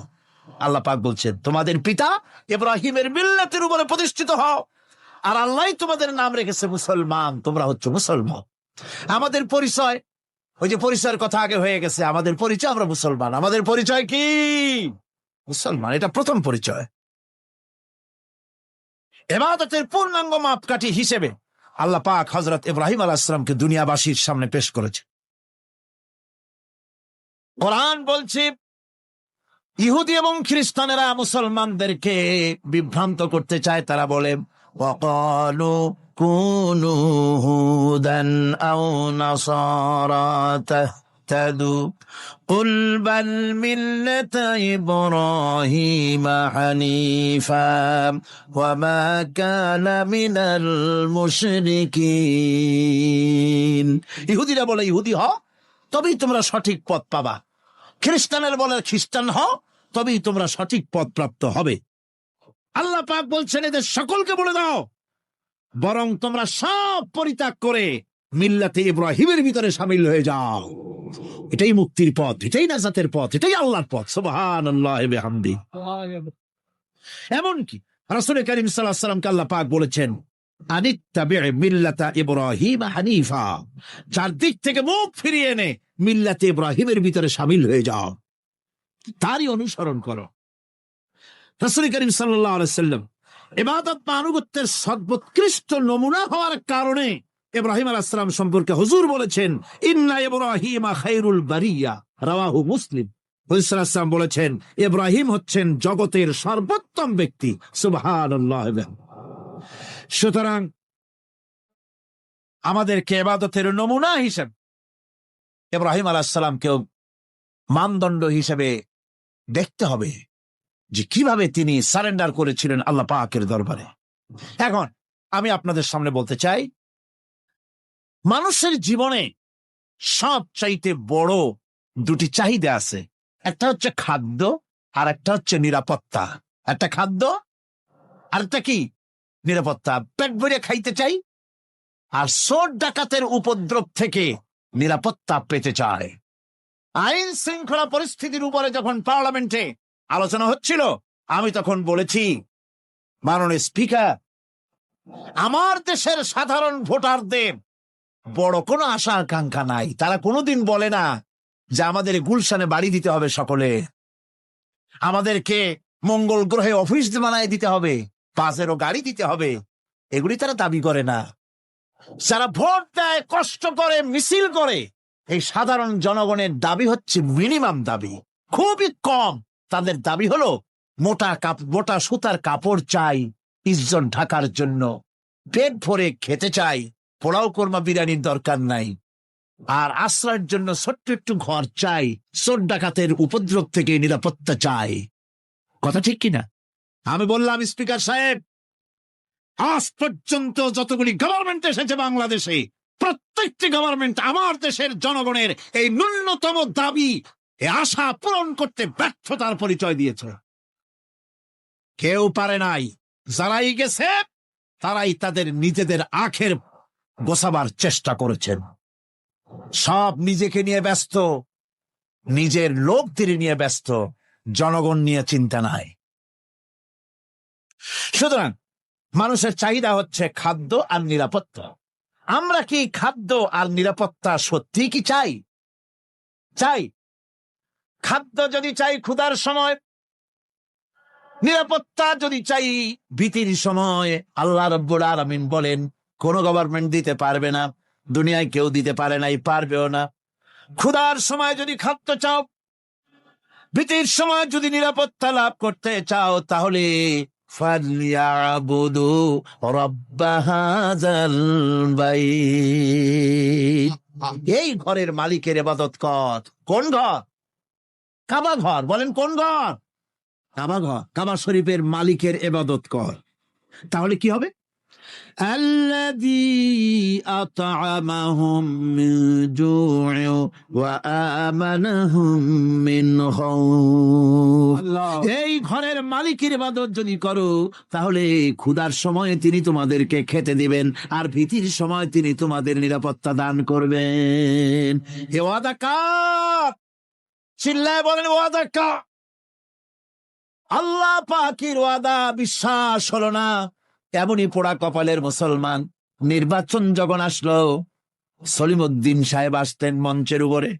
A: আল্লাহ পাক বলছেন, তোমাদের পিতা ইব্রাহিমের মিল্লাতের উপরে প্রতিষ্ঠিত হও, আর আল্লাহ তোমাদের নাম রেখেছে মুসলমান। তোমরা হচ্ছে মুসলমান। আমাদের পরিচয়, ওই যে পরিচয়ের কথা আগে হয়ে গেছে, আমাদের পরিচয় আমরা মুসলমান। আমাদের পরিচয় কি? মুসলমান। এটা প্রথম পরিচয়। ইবাদতের পূর্ণাঙ্গ মাপকাঠি হিসেবে আল্লাহ পাক হযরত ইব্রাহিম আলাইহিস সালামকে দুনিয়াবাসীর সামনে পেশ করেছে। কোরআন বলছে, ইহুদি এবং খ্রিস্টানেরা মুসলমানদেরকে বিভ্রান্ত করতে চায়। তারা বলে, ওয়াকালু কুনু হুদান আও নাসারা তাহতাদু কুল বাল মিল্লাতা ইব্রাহিমা হানিফা ওয়া মা কানা মিনাল মুশরিকিন। ইহুদিরা বলে, ইহুদি হও তবেই তোমরা সঠিক পথ পাবা। খ্রিস্টানেরা বলে, খ্রিস্টান হও তবেই তোমরা সঠিক পথ প্রাপ্ত হবে। আল্লাহ পাক বলছেন, এদের সকলকে বলে দাও, বরং তোমরা সব পরিত্যাগ করে মিল্লাতে ইব্রাহিমের ভিতরে শামিল হয়ে যাও। এটাই মুক্তির পথ, এটাই নাজাতের পথ, এটাই আল্লাহর পথ। সুবহানাল্লাহি ওয়া বিহামদিহি। এমনকি রাসূল কারীম সাল্লাল্লাহু আলাইহি ওয়াসাল্লামকে আল্লাহ পাক বলেছেন, আনিত্তাবি মিল্লাতা ইব্রাহিম হানিফা। চারদিক থেকে মুখ ফিরিয়ে এনে মিল্লাতে ইব্রাহিমের ভিতরে শামিল হয়ে যাও, তারই অনুসরণ করো। রাসূল কারীম সাল্লাল্লাহু আলাইহি ওয়াসাল্লাম ইবাদত বা আনুগত্যের সর্বোৎকৃষ্ট নমুনা হওয়ার কারণে ইব্রাহিম আলাইহিস সালাম সম্পর্কে হুজুর বলেছেন, ইন্না ইব্রাহিমা খায়রুল বারিয়া, রাওয়াহু মুসলিম। হুজুর সাল্লাল্লাহু আলাইহি ওয়াসাল্লাম বলেছেন, ইব্রাহিম হচ্ছেন জগতের সর্বোত্তম ব্যক্তি। সুবহানাল্লাহ। সুতরাং আমাদেরকে ইবাদতের নমুনা হিসেবে ইব্রাহিম আলাইহিস সালামকেও মানদণ্ড হিসেবে দেখতে হবে যে কিভাবে তিনি সারেন্ডার করেছিলেন আল্লাহ পাকের দরবারে। এখন আমি আপনাদের সামনে বলতে চাই, মানুষের জীবনে সবচাইতে বড় দুটি চাহিদা আছে। একটা হচ্ছে খাদ্য, আর একটা হচ্ছে নিরাপত্তা। একটা খাদ্য, আর একটা কি? নিরাপত্তা পেট ভরে খাইতে চাই, আর চোর ডাকাতের উপদ্রব থেকে নিরাপত্তা পেতে চায়। আইন শৃঙ্খলা পরিস্থিতির উপরে যখন পার্লামেন্টে আলোচনা হচ্ছিল, আমি তখন বলেছি, মাননীয় স্পিকার, আমার দেশের সাধারণ ভোটারদের বড় কোনো আশা আকাঙ্ক্ষা নাই। তারা কোনোদিন বলে না যে আমাদের গুলশানে বাড়ি দিতে হবে, সকলে আমাদেরকে মঙ্গল গ্রহে অফিস বানায় দিতে হবে, বাসেরও গাড়ি দিতে হবে, এগুলি তারা দাবি করে না। যারা ভোট দেয়, কষ্ট করে, মিছিল করে, এই সাধারণ জনগণের দাবি হচ্ছে মিনিমাম দাবি, খুবই কম। তাদের দাবি হলো মোটা সুতার কাপড় চাই, ইজ্জত ঢাকার জন্য, পেট ভরে খেতে চাই, পোলাও কোরমা বিরিয়ানির দরকার নাই, আর আশ্রয়ের জন্য ছোট্ট একটু ঘর চাই, চোর ডাকাতের উপদ্রব থেকে নিরাপত্তা চাই। কথা ঠিক কিনা? আমি বললাম, স্পিকার সাহেব, আজ পর্যন্ত যতগুলি গভর্নমেন্ট এসেছে বাংলাদেশে, প্রত্যেকটি গভর্নমেন্ট আমার দেশের জনগণের এই ন্যূনতম দাবি, এই আশা পূরণ করতে ব্যর্থতার পরিচয় দিয়েছে। কেউ পারে নাই। যারাই গেছে তারাই তাদের নিজেদের আখের গোছাবার চেষ্টা করেছেন। সব নিজেকে নিয়ে ব্যস্ত, নিজের লোকদের নিয়ে ব্যস্ত, জনগণ নিয়ে চিন্তা নাই। সুতরাং মানুষের চাহিদা হচ্ছে খাদ্য আর নিরাপত্তা। আমরা কি খাদ্য আর নিরাপত্তা সত্যি কি চাই? চাই। খাদ্য যদি চাই ক্ষুধার সময়, নিরাপত্তা যদি চাই ভীতির সময়, আল্লাহ রাব্বুল আলামিন বলেন কোন গভর্নমেন্ট দিতে পারবে না, দুনিয়ায় কেউ দিতে পারে নাই, পারবেও না। ক্ষুধার সময় যদি খাদ্য চাও, ভীতির সময় যদি নিরাপত্তা লাভ করতে চাও, তাহলে ফালইয়াবুদু রাব্বা হাযাল বাইত, এই ঘরের মালিকের ইবাদত কর। কোন ঘর? কাবা ঘর। বলেন কোন ঘর? কাবা ঘর। কাবা শরীফের মালিকের ইবাদত কর। তাহলে কি হবে? আল্লাযী আত'আমাহুম মিন জু'ইন ওয়া আমানাহুম মিন খাউফ। এই ঘরের মালিকের ইবাদত যদি করো, তাহলে ক্ষুধার সময়ে তিনি তোমাদেরকে খেতে দিবেন, আর ভীতির সময় তিনি তোমাদের নিরাপত্তা দান করবেন। এ ওয়াদা কার? চিল্লায় বলেন ওয়াদা কার? আল্লাহ পাকের ওয়াদা বিশ্বাস হলো না, এমনই পোড়া কপালের মুসলমান। নির্বাচন যখন আসলো, সলিমউদ্দিন সাহেব আসতেন মঞ্চের উপরে,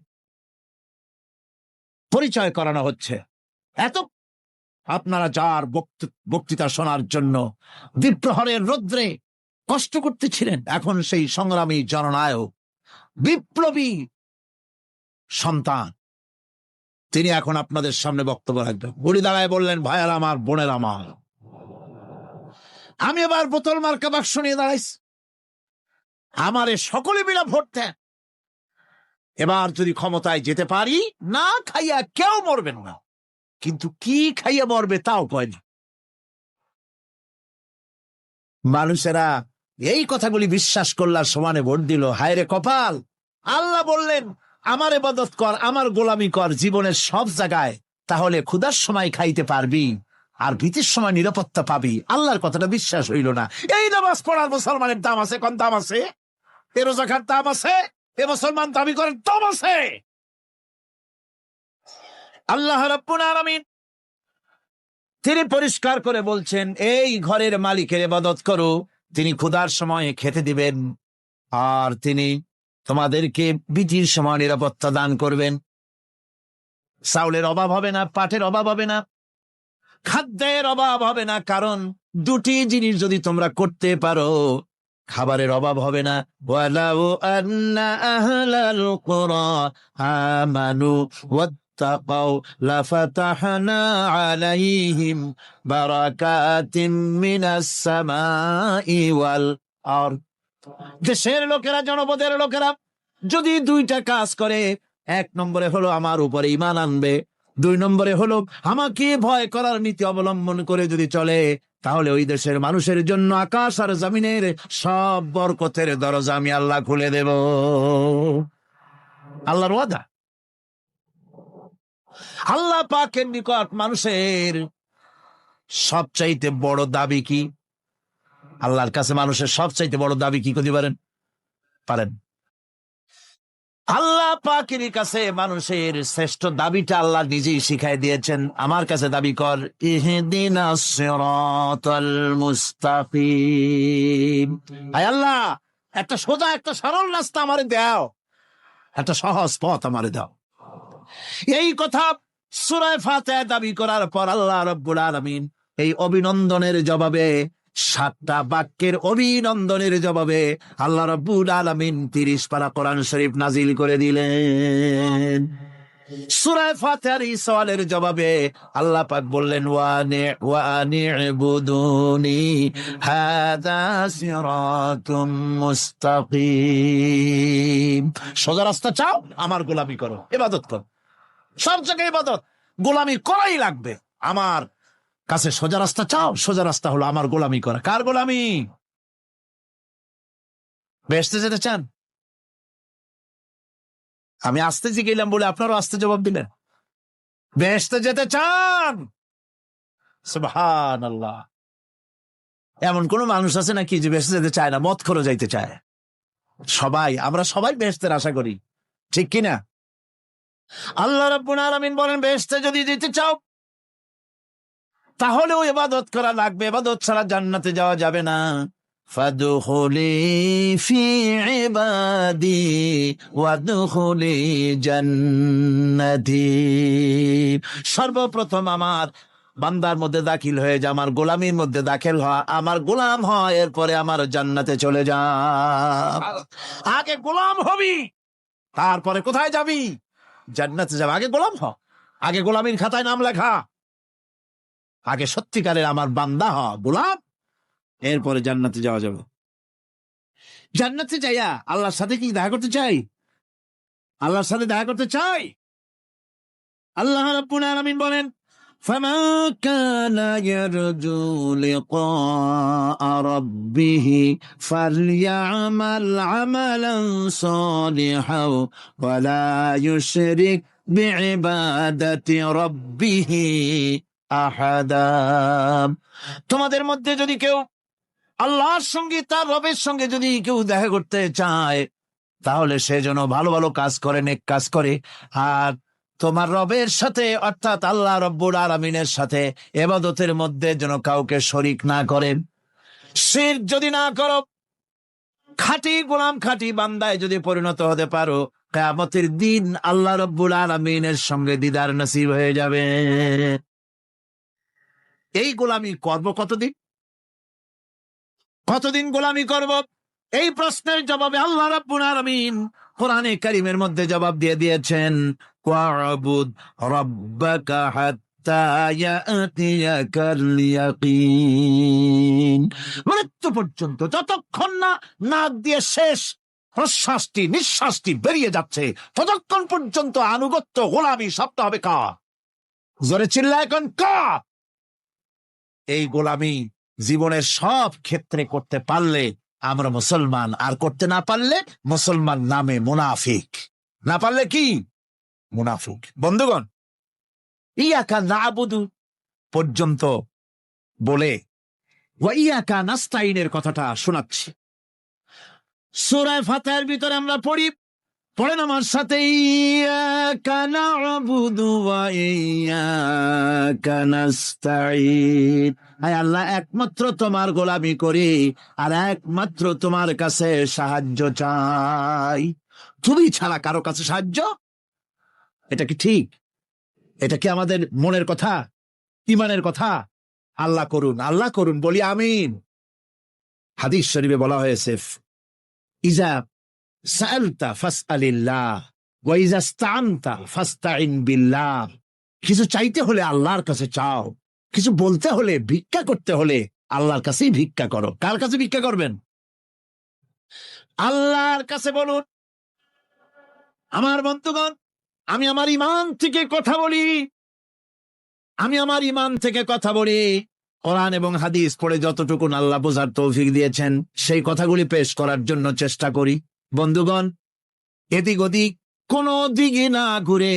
A: পরিচয় করানো হচ্ছে। এত আপনারা যার বক্তৃতা শোনার জন্য দ্বিপ্রহরের রৌদ্রে কষ্ট করতেছিলেন, এখন সেই সংগ্রামী জননায়ক, বিপ্লবী সন্তান, তিনি এখন আপনাদের সামনে বক্তব্য রাখবেন। বুড়ি দাঁড়ায় বললেন, ভাইয়ার আমার, বোনের আমার, আমি এবার বোতল মার্কা বাক্স নিয়ে দাঁড়াইছি, আমারে সকলে মিলে ভোট দেন। এবার যদি ক্ষমতায় যেতে পারি, না খাইয়া কেউ মরবেন না, কিন্তু কি খাইয়া মরবে তাও কয়নি। মানুষেরা এই কথাগুলি বিশ্বাস করলার সমানে ভোট দিল। হায় রে কপাল! আল্লাহ বললেন, আমার ইবাদত কর, আমার গোলামি কর জীবনের সব জায়গায়, তাহলে ক্ষুধার সময় খাইতে পারবি আর ভীতির সময় নিরাপত্তা পাবি। আল্লাহর কথাটা বিশ্বাস হইল না। এই নামাজ পড়ার মুসলমানের দাম আছে? কোন দাম আছে? এ রোজা খাওয়ার দাম আছে? এ মুসলমান দাবি করেন দাম আছে? আল্লাহ রাব্বুল আলামিন তিনি পরিষ্কার করে বলছেন, এই ঘরের মালিকের ইবাদত করো, তিনি ক্ষুধার সময়ে খেতে দিবেন, আর তিনি তোমাদেরকে ভীতির সময় নিরাপত্তা দান করবেন। চাউলের অভাব হবে না, পাটের অভাব হবে না, খাদ্যের অভাব হবে না, কারণ দুটি জিনিস যদি তোমরা করতে পারো, খাবারের অভাব হবে না। ওয়ালাউ আন্না আহলাল কুরা আমানু ওয়াত্তাকাউ লাফাতাহনা আলাইহিম বারাকাতিন মিনাস সামাই ওয়াল আরদ। দেশের লোকেরা, জনপদের লোকেরা যদি দুইটা কাজ করে, এক নম্বরে হলো আমার উপরে ঈমান আনবে, দুই নম্বরে হলো আমাকে ভয় করার নীতি অবলম্বন করে যদি চলে, তাহলে ওই দেশের মানুষের জন্য আকাশ আর জমিনের সব বরকতের দরজা আমি আল্লাহ খুলে দেব। আল্লাহর ওয়াদা। আল্লাহ পাকের নিকট মানুষের সবচাইতে বড় দাবি কি? আল্লাহর কাছে মানুষের সবচাইতে বড় দাবি কি করতে পারেন? আল্লাহ পাকের কাছে মানুষের শ্রেষ্ঠ দাবিটা আল্লাহ নিজেই শিখাই দিয়েছেন। আমার কাছে দাবি কর, ইহদিনাস সিরাতাল মুস্তাকিম। আয় আল্লাহ, একটা সোজা একটা সরল রাস্তা আমারে দাও, একটা সহজ পথ আমারে দাও। এই কথা সূরা ফাতিহা দাবি করার পর আল্লাহ রাব্বুল আলামিন এই অভিনন্দনের জবাবে, 7টা বাক্যের অভিনন্দনের জবাবে আল্লাহ রাব্বুল আলামিন 30 পারা কোরআন শরীফ নাজিল করে দিলেন। সূরা ফাতিহার এই সওয়ালের জবাবে আল্লাহ পাক বললেন, ওয়া আনি'বুদুনি হাযা সিরাতুম মুস্তাকিম। সোজা রাস্তা চাও, আমার গোলামি করো, ইবাদত করো। সব জায়গায় ইবাদত, গোলামি করাই লাগবে। আমার কাছে সোজা রাস্তা চাও, সোজা রাস্তা হলো আমার গোলামি করা। কার গোলামি? বেহেশতে যেতে চান? আমি আস্তে জিগেলাম বলে আপনারও আস্তে জবাব দিলেন। বেহেশতে যেতে চান? সুবহানাল্লাহ। এমন কোন মানুষ আছে নাকি যে বেহেশতে যেতে চায় না, মদ খোর যাইতে চায়? আমরা সবাই বেহেশতের আশা করি, ঠিক কিনা? আল্লাহ রাব্বুল আলামিন বলেন, বেহেশতে যদি যেতে চাও তাহলেও ইবাদত করা লাগবে, ইবাদত ছাড়া জান্নাতে যাওয়া যাবে না। ফাদখুলি ফি ইবাদি ওয়াদখুলি জান্নাতি। সর্বপ্রথম আমার বান্দার মধ্যে দাখিল হয়ে যা, আমার গোলামির মধ্যে দাখিল হওয়া, আমার গোলাম হয়, এরপরে আমার জান্নাতে চলে যা। আগে গোলাম হবি, তারপরে কোথায় যাবি? জান্নাতে যাবে। আগে গোলাম হ, আগে গোলামির খাতায় নাম লেখা, আগে সত্যিকারের আমার বান্দা হ, গোলাম, এরপরে জান্নাতে যাওয়া যাবে। জান্নাতে যাইয়া আল্লাহর সাথে কি দেখা করতে চাই? আল্লাহর সাথে দেখা করতে চাই। আল্লাহ রাব্বুল আলামিন বলেন, ফামান কানা ইয়ারজু লিকা রাব্বিহি ফালইয়ামাল আমালান সালিহান ওয়া লা ইউশরিক বিইবাদাতি রাব্বিহি আহাদা। তোমাদের মধ্যে যদি কেউ আল্লাহর সঙ্গে, তার রবের সঙ্গে যদি কেউ দেখা করতে চায়, তাহলে সে যেন ভালো ভালো কাজ করে, নেক কাজ করে, আর তোমার রবের সাথে অর্থাৎ আল্লাহ রব্বুল আলামিনের সাথে ইবাদতের মধ্যে যেন কাউকে শরীক না করেন। শিরক যদি না করো, খাঁটি গোলাম, খাঁটি বান্দায় যদি পরিণত হতে পারো, কিয়ামতের দিন আল্লাহ রব্বুল আলামিনের সঙ্গে দিদার নসিব হয়ে যাবে। এই গোলামি করব কতদিন? কতদিন গোলামি করব? এই প্রশ্নের জবাবে আল্লাহ রাব্বুল আলামিন কোরআনে কারীমের মধ্যে জবাব দিয়ে দিয়েছেন, ওয়া'বুদ রাব্বাকা হাত্তা ইয়াতিয়াকাল ইয়াকিন। মৃত্যু পর্যন্ত, যতক্ষণ না নাক দিয়ে শেষ প্রশ্বাসটি, নিঃশ্বাসটি বেরিয়ে যাচ্ছে, ততক্ষণ পর্যন্ত আনুগত্য, গোলামি সবটা হবে কার? জোরে চিল্লায় এখন কার? এই গোলামি জীবনের সব ক্ষেত্রে করতে পারলে আমরা মুসলমান, আর করতে না পারলে মুসলমান নামে মুনাফিক। না পারলে কি? মুনাফিক। বন্ধুগণ, ইয়াকা না'বুদু পর্যন্ত বলে ওয়া ইয়াকা নাস্তাইনের কথাটা শোনাচ্ছি। সূরা ফাতিহার ভিতরে আমরা পড়ি, পড়েন আমার সাথে, ইয়াকা না'বুদু ওয়া ইয়াকা নাস্তাইন। আয় আল্লাহ, একমাত্র তোমার গোলামি করি আর একমাত্র তোমার কাছে সাহায্য চাই। তুমি ছাড়া কারো কাছে সাহায্য? এটা কি ঠিক? এটা কি আমাদের মনের কথা, ইমানের কথা? আল্লাহ করুন, আল্লাহ করুন, বলি আমিন। হাদিস শরীফে বলা হয়েছে, ইজা সাআলতা ফাসআলিল্লাহ ওয়া ইজা ইসতাআনতা ফাসতাইন বিল্লাহ। কিছু চাইতে হলে আল্লাহর কাছে চাও, কিছু বলতে হলে, ভিক্ষা করতে হলে আল্লাহর কাছেই ভিক্ষা করো। কার কাছে ভিক্ষা করবেন? আল্লাহর কাছে বলুন। আমার বন্ধুগণ, আমি আমার ঈমান থেকে কথা বলি, আমি আমার ঈমান থেকে কথা বলি। কোরআন এবং হাদিস পড়ে যতটুকু আল্লাহ বোঝার তৌফিক দিয়েছেন, সেই কথাগুলি পেশ করার জন্য চেষ্টা করি। বন্ধুগণ, এদিক ওদিক কোনো দিকে না ঘুরে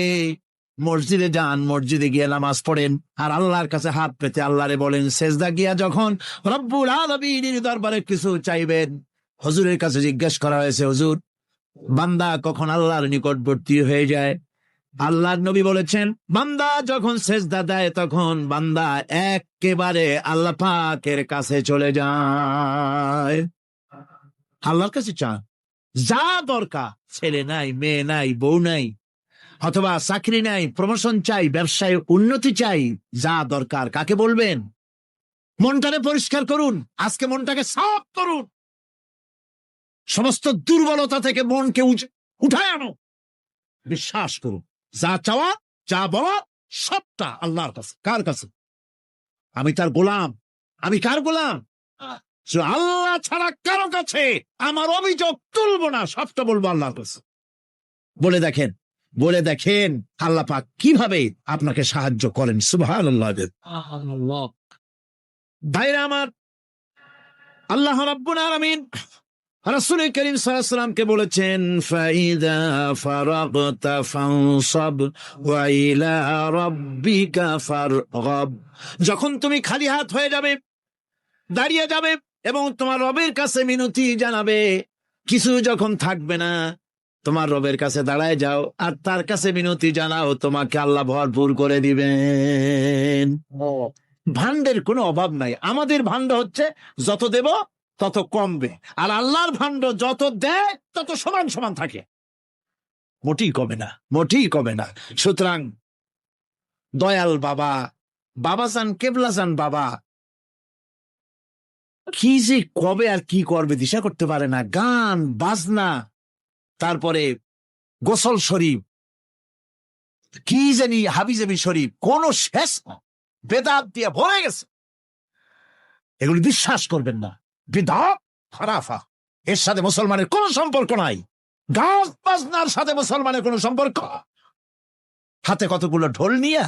A: মসজিদে যান, মসজিদে গিয়ে নামাজ পড়েন, আর আল্লাহর কাছে হাত পেতে আল্লাহরে বলেন। সেজদা গিয়া যখন রব্বুল আলামিনের দরবারে কিছু চাইবেন, হুজুরের কাছে জিজ্ঞেস করা হয়েছে, হুজুর বান্দা কখন আল্লাহর নিকটবর্তী হয়ে যায়? আল্লাহর নবী বলেছেন, বান্দা যখন সেজদা দেয় তখন বান্দা একেবারে আল্লাহ পাকের কাছে চলে যায়। আল্লাহর কাছে চান, যা দরকার, ছেলে নাই, মেয়ে নাই, বউ নাই, অথবা চাকরি নাই, প্রমোশন চাই, ব্যবসায় উন্নতি চাই, যা দরকার কাকে বলবেন? মনটাকে পরিষ্কার করুন, আজকে মনটাকে সাফ করুন, সমস্ত দুর্বলতা থেকে মনকে উঠায় আনো, বিশ্বাস করুন, যা চাওয়া যা বলা সবটা আল্লাহর কাছে। কার কাছে? আমি তার গোলাম। আমি কার গোলাম? আল্লাহ ছাড়া কারো কাছে আমার অভিযোগ তুলবো না, সবটা বলবো আল্লাহর কাছে। বলে দেখেন, বলে দেখেন আল্লাহ পাক কিভাবে আপনাকে সাহায্য করেন। সুবহানাল্লাহ। ভাইরা আমার, আল্লাহ রাব্বুল আলামিন রাসূল করিম সাল্লাল্লাহু আলাইহি ওয়াসাল্লামকে বলেছেন, ফাইদা ফারাগতা ফানসাব ওয়া ইলা রাব্বিকা ফারগাব। যখন তুমি খালি হাত হয়ে যাবে, দাঁড়িয়ে যাবে এবং তোমার রবের কাছে মিনতি জানাবে, কিছু যখন থাকবে না, তোমার রবের কাছে দাঁড়ায় যাও আর তার কাছে মিনতি জানাও, তোমাকে আল্লাহ ভরপুর করে দিবেন। ভান্ডের কোনো অভাব নাই। আমাদের ভান্ড হচ্ছে যত দেব তত কমবে, আর আল্লাহর ভান্ড যত দেয় তত সমান সমান থাকে, মোটেই কমে না, মোটেই কমে না। সুতরাং দয়াল বাবা, বাবাজান কেবলাজান বাবা কি যে কবে আর কি করবে দিশা করতে পারে না। গান বাজনা, তারপরে গোসল শরীফ, কি জানি হাবিজাবি শরীফ, কোন শেষ না, বেদাত দিয়ে ভরে গেছে। এগুলি বিশ্বাস করবেন না, বিদআত খারাফা, এর সাথে মুসলমানের কোন সম্পর্ক নাই। গান বাজনার সাথে মুসলমানের কোন সম্পর্ক। হাতে কতগুলো ঢোল নিয়ে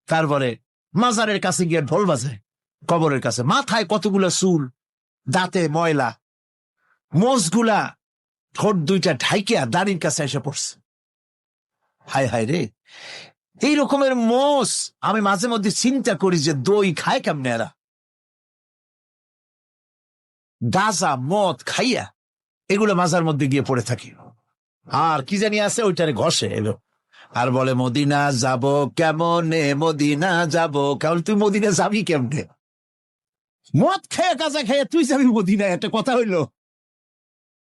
A: তারপরে মাজারের কাছে গিয়ে ঢোল বাজে, কবরের কাছে মাথায় কতগুলো চুল, দাঁতে ময়লা, মোষগুলা ঠোঁট দুইটা ঢাইকিয়া দাড়ির কাছে এসে পড়ছে। হায় হায় রে, এই রকমের মোষ আমি মাঝে মধ্যে চিন্তা করি যে দই খায় কেমনে এরা। গাঁজা মদ খাইয়া এগুলো মাজার মধ্যে গিয়ে পড়ে থাকি, আর কি জানি আছে ওইটারে ঘষে এলো আর বলে মদিনা যাব কেমনে, মদিনা যাব কেমন। তুই মদিনা যাবি কেমনে? মদ খেয়ে গাঁজা খেয়ে তুই যাবি মদিনায়? একটা কথা হইলো?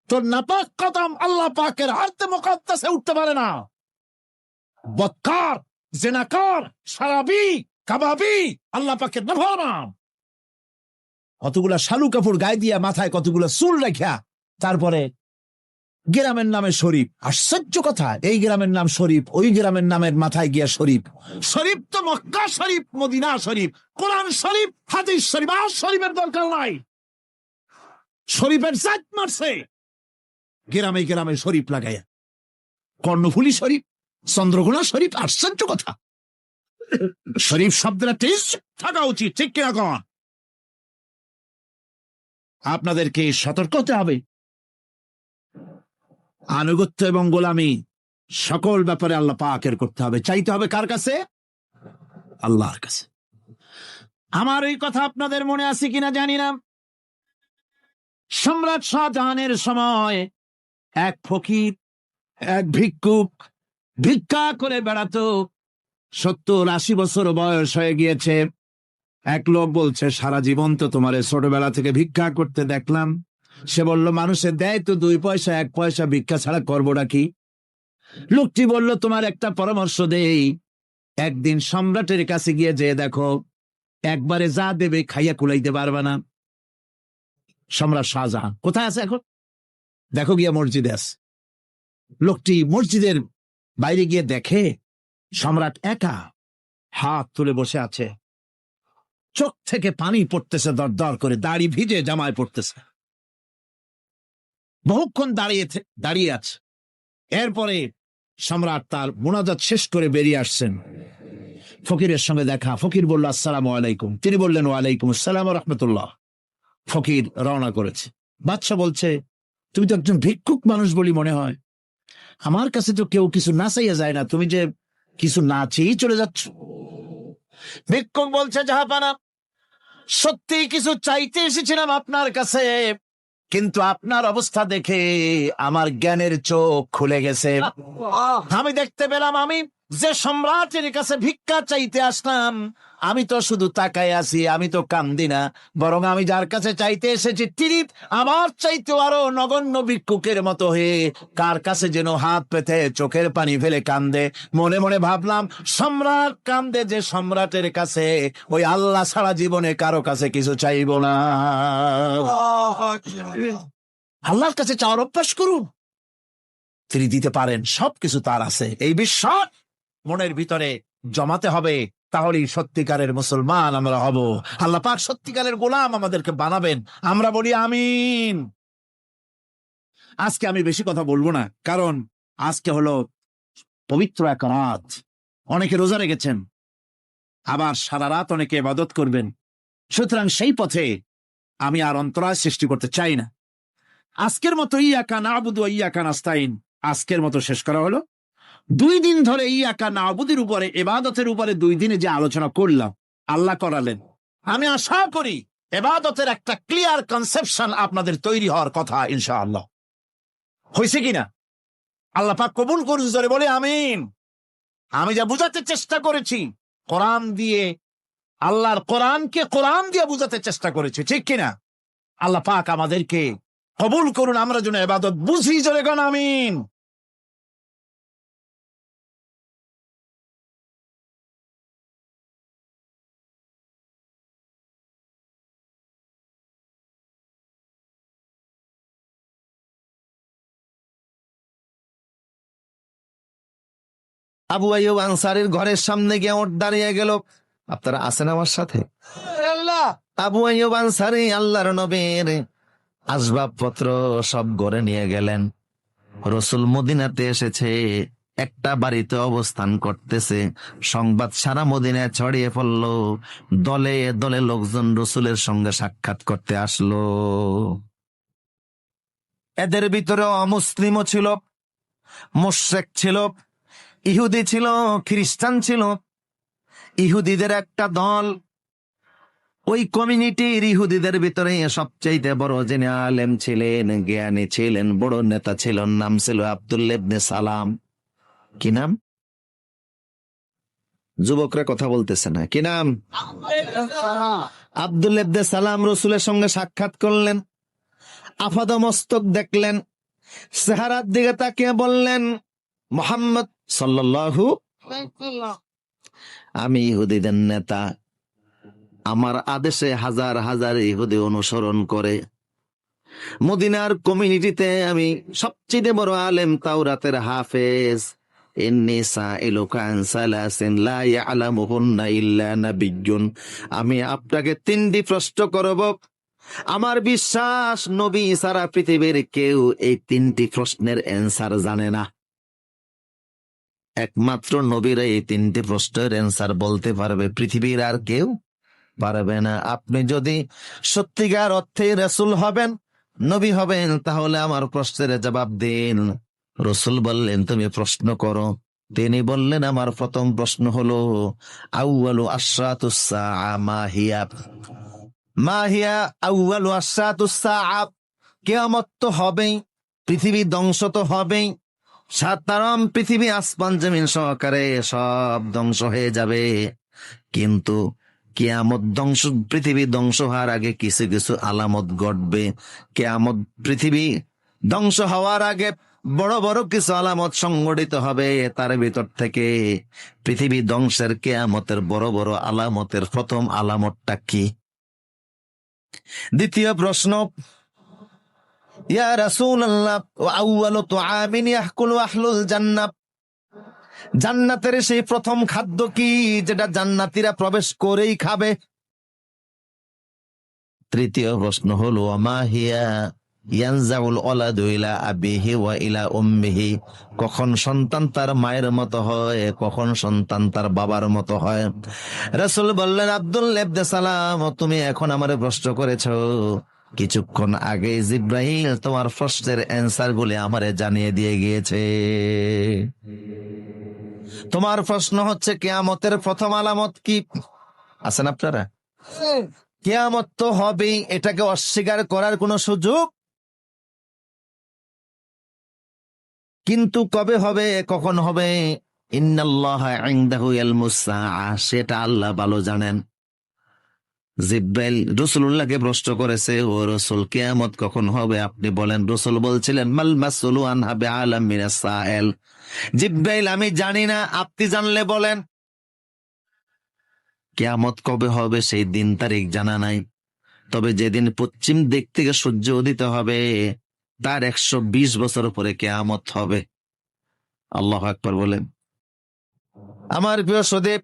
A: তোর নাপাক কদম আল্লাহ পাকের আরতে মুকাদ্দাসে উঠতে পারে না। বদকার, জিনাকার, শারাবি, কাবাবি আল্লাহ পাকের নাফরমান। কতগুলা শালু কাপড় গায়ে দিয়া, মাথায় কতগুলা চুল রাখিয়া, তারপরে গ্রামের নামে শরীফ। আশ্চর্য কথা, এই গ্রামের নাম শরীফ, ওই গ্রামের নামের মাথায় গিয়া শরীফ। শরীফ তো মক্কা শরীফ, মদিনা শরীফ, কোরআন শরীফ, হাদিস শরীফ। আর শরীফের দরকার নাই। শরীফের জাত মারছে গ্রামে গ্রামে শরীফ লাগাইয়া। কর্ণফুলী শরীফ, চন্দ্রকোনা শরীফ। আশ্চর্য কথা, শরীফ শব্দটা টেস্ট থাকা উচিত, ঠিক কিনা কন? আপনাদেরকে সতর্ক হতে হবে। আনুগত্য এবং গোলামি সকল ব্যাপারে আল্লাহ পাকের করতে হবে, চাইতে হবে কার কাছে? আল্লাহর কাছে। আমার এই কথা আপনাদের মনে আছে কিনা জানি না। সম্রাট শাহজাহানের সময় এক ফকির, এক ভিক্ষুক ভিক্ষা করে বেড়াতো। 70-80 বছর বয়স হয়ে গিয়েছে। এক লোক বলছে, সারা জীবন তো তোমার ছোটবেলা থেকে ভিক্ষা করতে দেখলাম। সে বলল, মানুষের দেয় তো 2 পয়সা, 1 পয়সা, ভিক্ষা ছাড়া করবোটা কি? লোকটি বলল, তোমার একটা পরামর্শ দেই, একদিন সম্রাটের কাছে গিয়ে যে দেখো, একবারে যা দেবে খাইয়া কুলাইতে পারবে না। সম্রাট শাহজাহান কোথায় আছে এখন? দেখো গিয়া মসজিদে আছে। লোকটি মসজিদের বাইরে গিয়ে দেখে সম্রাট একা হাত তুলে বসে আছে, চোখ থেকে পানি পড়তেছে দর দর করে, দাড়ি ভিজে জামায় পড়তেছে। বহুক্ষণ দাঁড়িয়ে আছে। এরপরে সম্রাট তার মুনাজাত শেষ করে বেরিয়ে আসছেন। ফকিরের সঙ্গে দেখা। ফকির বলল, আসসালামু আলাইকুম। তিনি বললেন, ওয়ালাইকুম আসসালাম ওয়া রাহমাতুল্লাহ। ফকির রওনা করেছে। বাদশা বলছে, তুমি তো একজন ভিক্ষুক মানুষ বলি মনে হয়, আমার কাছে তো কেউ কিছু না চাইয়া যায় না, তুমি যে কিছু না চেয়েই চলে যাচ্ছ। ভিক্ষুক বলছে, জাহাপানা, সত্যি কিছু চাইতে এসেছিলাম আপনার কাছে, কিন্তু আপনার অবস্থা দেখে আমার জ্ঞানের চোখ খুলে গেছে। আমি দেখতে পেলাম আমি যে সম্রাটের কাছে ভিক্ষা চাইতে আসলাম, আমি তো শুধু তাকায় আছি, আমি তো কান্দি না, বরং আমি যার কাছে চাইতে এসেছি তিনি আমার চাইতে আরো নগণ্য ভিক্ষুকের মতো হয়ে কার কাছে যেন হাত পেতে চোখের পানি ফেলে কান্দে। মনে মনে ভাবলাম, সম্রাট কান্দে যে সম্রাটের কাছে, ওই আল্লাহ ছাড়া জীবনে কারো কাছে কিছু চাইব না। আল্লাহর কাছে চাওয়ার অভ্যাস করুন, তিনি দিতে পারেন, সবকিছু তার আছে। এই বিশ্বাস মনের ভিতরে জমাতে হবে, তাহলেই সত্যিকারের মুসলমান আমরা হব। আল্লাহ পাক সত্যিকারের গোলাম আমাদেরকে বানাবেন, আমরা বলি আমিন। আজকে আমি বেশি কথা বলবো না, কারণ আজকে হলো পবিত্র এক রাত। অনেকে রোজা রেখেছেন, আবার সারা রাত অনেকে ইবাদত করবেন। সুতরাং সেই পথে আমি আর অন্তরায় সৃষ্টি করতে চাই না। আজকের মতো ইয়াকা নাবুদু ওয়া ইয়াকা নাস্তাইন আজকের মতো শেষ করা হলো। 2 দিন ধরে ইয়াকা নাবুদের উপরে, ইবাদতের উপরে 2 দিনে যে আলোচনা করলাম, আল্লাহ করালেন। আমি আশা করি ইবাদতের একটা ক্লিয়ার কনসেপশন আপনাদের তৈরি হওয়ার কথা ইনশাআল্লাহ। হয়েছে কিনা? আল্লাহ পাক কবুল করুন, জোরে বলে আমিন। আমি যা বুঝাতে চেষ্টা করেছি কোরআন দিয়ে, আল্লাহর কোরআনকে কোরআন দিয়ে বুঝাতে চেষ্টা করেছি, ঠিক কিনা? আল্লাহ পাক আমাদেরকে কবুল করুন, আমরা যেন ইবাদত বুঝি, জোরে কোন আমিন।
B: আবু আইয়ুব আনসারীর ঘরের সামনে গিয়ে ওঠ দাঁড়িয়ে গেল। আপনারা আছেন আমার সাথে? আবু আইয়ুব আনসারী আল্লাহর নবীর আসবাবপত্র সব ঘরে নিয়ে গেলেন। রসুল মদিনাতে এসেছে, একটা বাড়িতে অবস্থান করতেছে, সংবাদ সারা মদিনায় ছড়িয়ে পড়ল। দলে দলে লোকজন রসুলের সঙ্গে সাক্ষাৎ করতে আসলো। এদের ভিতরে অমুসলিমও ছিল, মুশরিক ছিল, ইহুদি ছিল, খ্রিস্টান ছিল। ইহুদিদের একটা দল, ওই কমিউনিটির ইহুদিদের ভিতরে সবচাইতে বড় যিনি আলেম ছিলেন, জ্ঞানী ছিলেন, বড় নেতা ছিলেন, নাম ছিল আব্দুল্লাহ ইবনে সালাম। কি নাম? যুবকরা কথা বলতেছে না, কি নাম? আব্দুল্লাহ ইবনে সালাম রসুলের সঙ্গে সাক্ষাৎ করলেন, আপাদ মস্তক দেখলেন, চেহারার দিকে তাকিয়ে বললেন, মুহাম্মদ সাল্লাল্লাহু, আমি ইহুদিদের নেতা, আমার আদেশে হাজার হাজার ইহুদি অনুসরণ করে। মদিনার কমিউনিটিতে আমি সবচেয়ে বড় আলেম, তাওরাতের হাফেজ। আমি আপনাকে 3টি প্রশ্ন করব। আমার বিশ্বাস নবী সারা পৃথিবীর কেউ এই 3টি প্রশ্নের অ্যান্সার জানে না। একমাত্র নবীরা এই 3টি প্রশ্নের অ্যান্সার বলতে পারবে, পৃথিবীর আর কেউ পারবে না। আপনি যদি সত্যিকার অর্থে রাসূল হবেন, নবী হবেন, তাহলে আমার প্রশ্নের জবাব দিন। রাসূল বললেন, তুমি প্রশ্ন করো। তিনি বললেন, আমার প্রথম প্রশ্ন হলো, আউয়ালু আশরাতুস সাআ মা হিয়া? মা হিয়া আউয়ালু আশরাতুস সাআ? কিয়ামত তো হবেই, পৃথিবী ধ্বংস তো হবেই, সাধারণ পৃথিবী আসমান জমিন সহকারে সব ধ্বংস হয়ে যাবে। কিন্তু কিয়ামত ধ্বংস, পৃথিবী ধ্বংস হওয়ার আগে কিছু কিছু আলামত ঘটবে। কিয়ামত, পৃথিবী ধ্বংস হওয়ার আগে বড় বড় কিছু আলামত সংঘটিত হবে। তার ভিতর থেকে পৃথিবী ধ্বংসের, কিয়ামতের বড় বড় আলামতের প্রথম আলামতটা কি? দ্বিতীয় প্রশ্ন, ইয়া রাসূলুল্লাহ, আউয়ালু তুআমিন ইয়াকুলু আহলুল জান্নাহ? জান্নাতের সেই প্রথম খাদ্য কি, যেটা জান্নাতীরা প্রবেশ করেই খাবে? তৃতীয় প্রশ্ন হলো, মা হিয়া ইয়ানজাউল ওয়ালাদু ইলা আবিহি ওয়া ইলা উম্মিহি? কখন সন্তান তার মায়ের মতো হয়, কখন সন্তান তার বাবার মতো হয়? রাসূল বললেন, আব্দুল্লাহ ইবনে সালাম, তুমি এখন আমারে প্রশ্ন করেছো, কিছুক্ষণ আগে জিব্রাইল তোমার প্রশ্নের অ্যান্সার গুলি আমারে জানিয়ে দিয়ে গিয়েছে। তোমার প্রশ্ন হচ্ছে কিয়ামতের প্রথম আলামত কি? আছেন আপনারা? কিয়ামত তো হবেই, এটাকে অস্বীকার করার কোনো সুযোগ, কিন্তু কবে হবে, কখন হবে, ইন্নাল্লাহা ইনদাহু ইলমুস সাআ, সেটা আল্লাহ ভালো জানেন। জিব্রাইল রাসূলুল্লাহকে প্রশ্ন করেছে, ও রাসূল কিয়ামত কখন হবে আপনি বলেন। রাসূল বলছিলেন, মাল মাসউলু আনহা বিআলাম মিনাস সাইল। জিব্রাইল আমি জানি না, আপনি জানলে বলেন। কিয়ামত কবে হবে সেই দিন তারিখ জানা নাই, তবে যেদিন পশ্চিম দিক থেকে সূর্য উদিত হবে তার 120 বছর পরে কিয়ামত হবে। আল্লাহু আকবার বলেন। আমার প্রিয় সদীপ,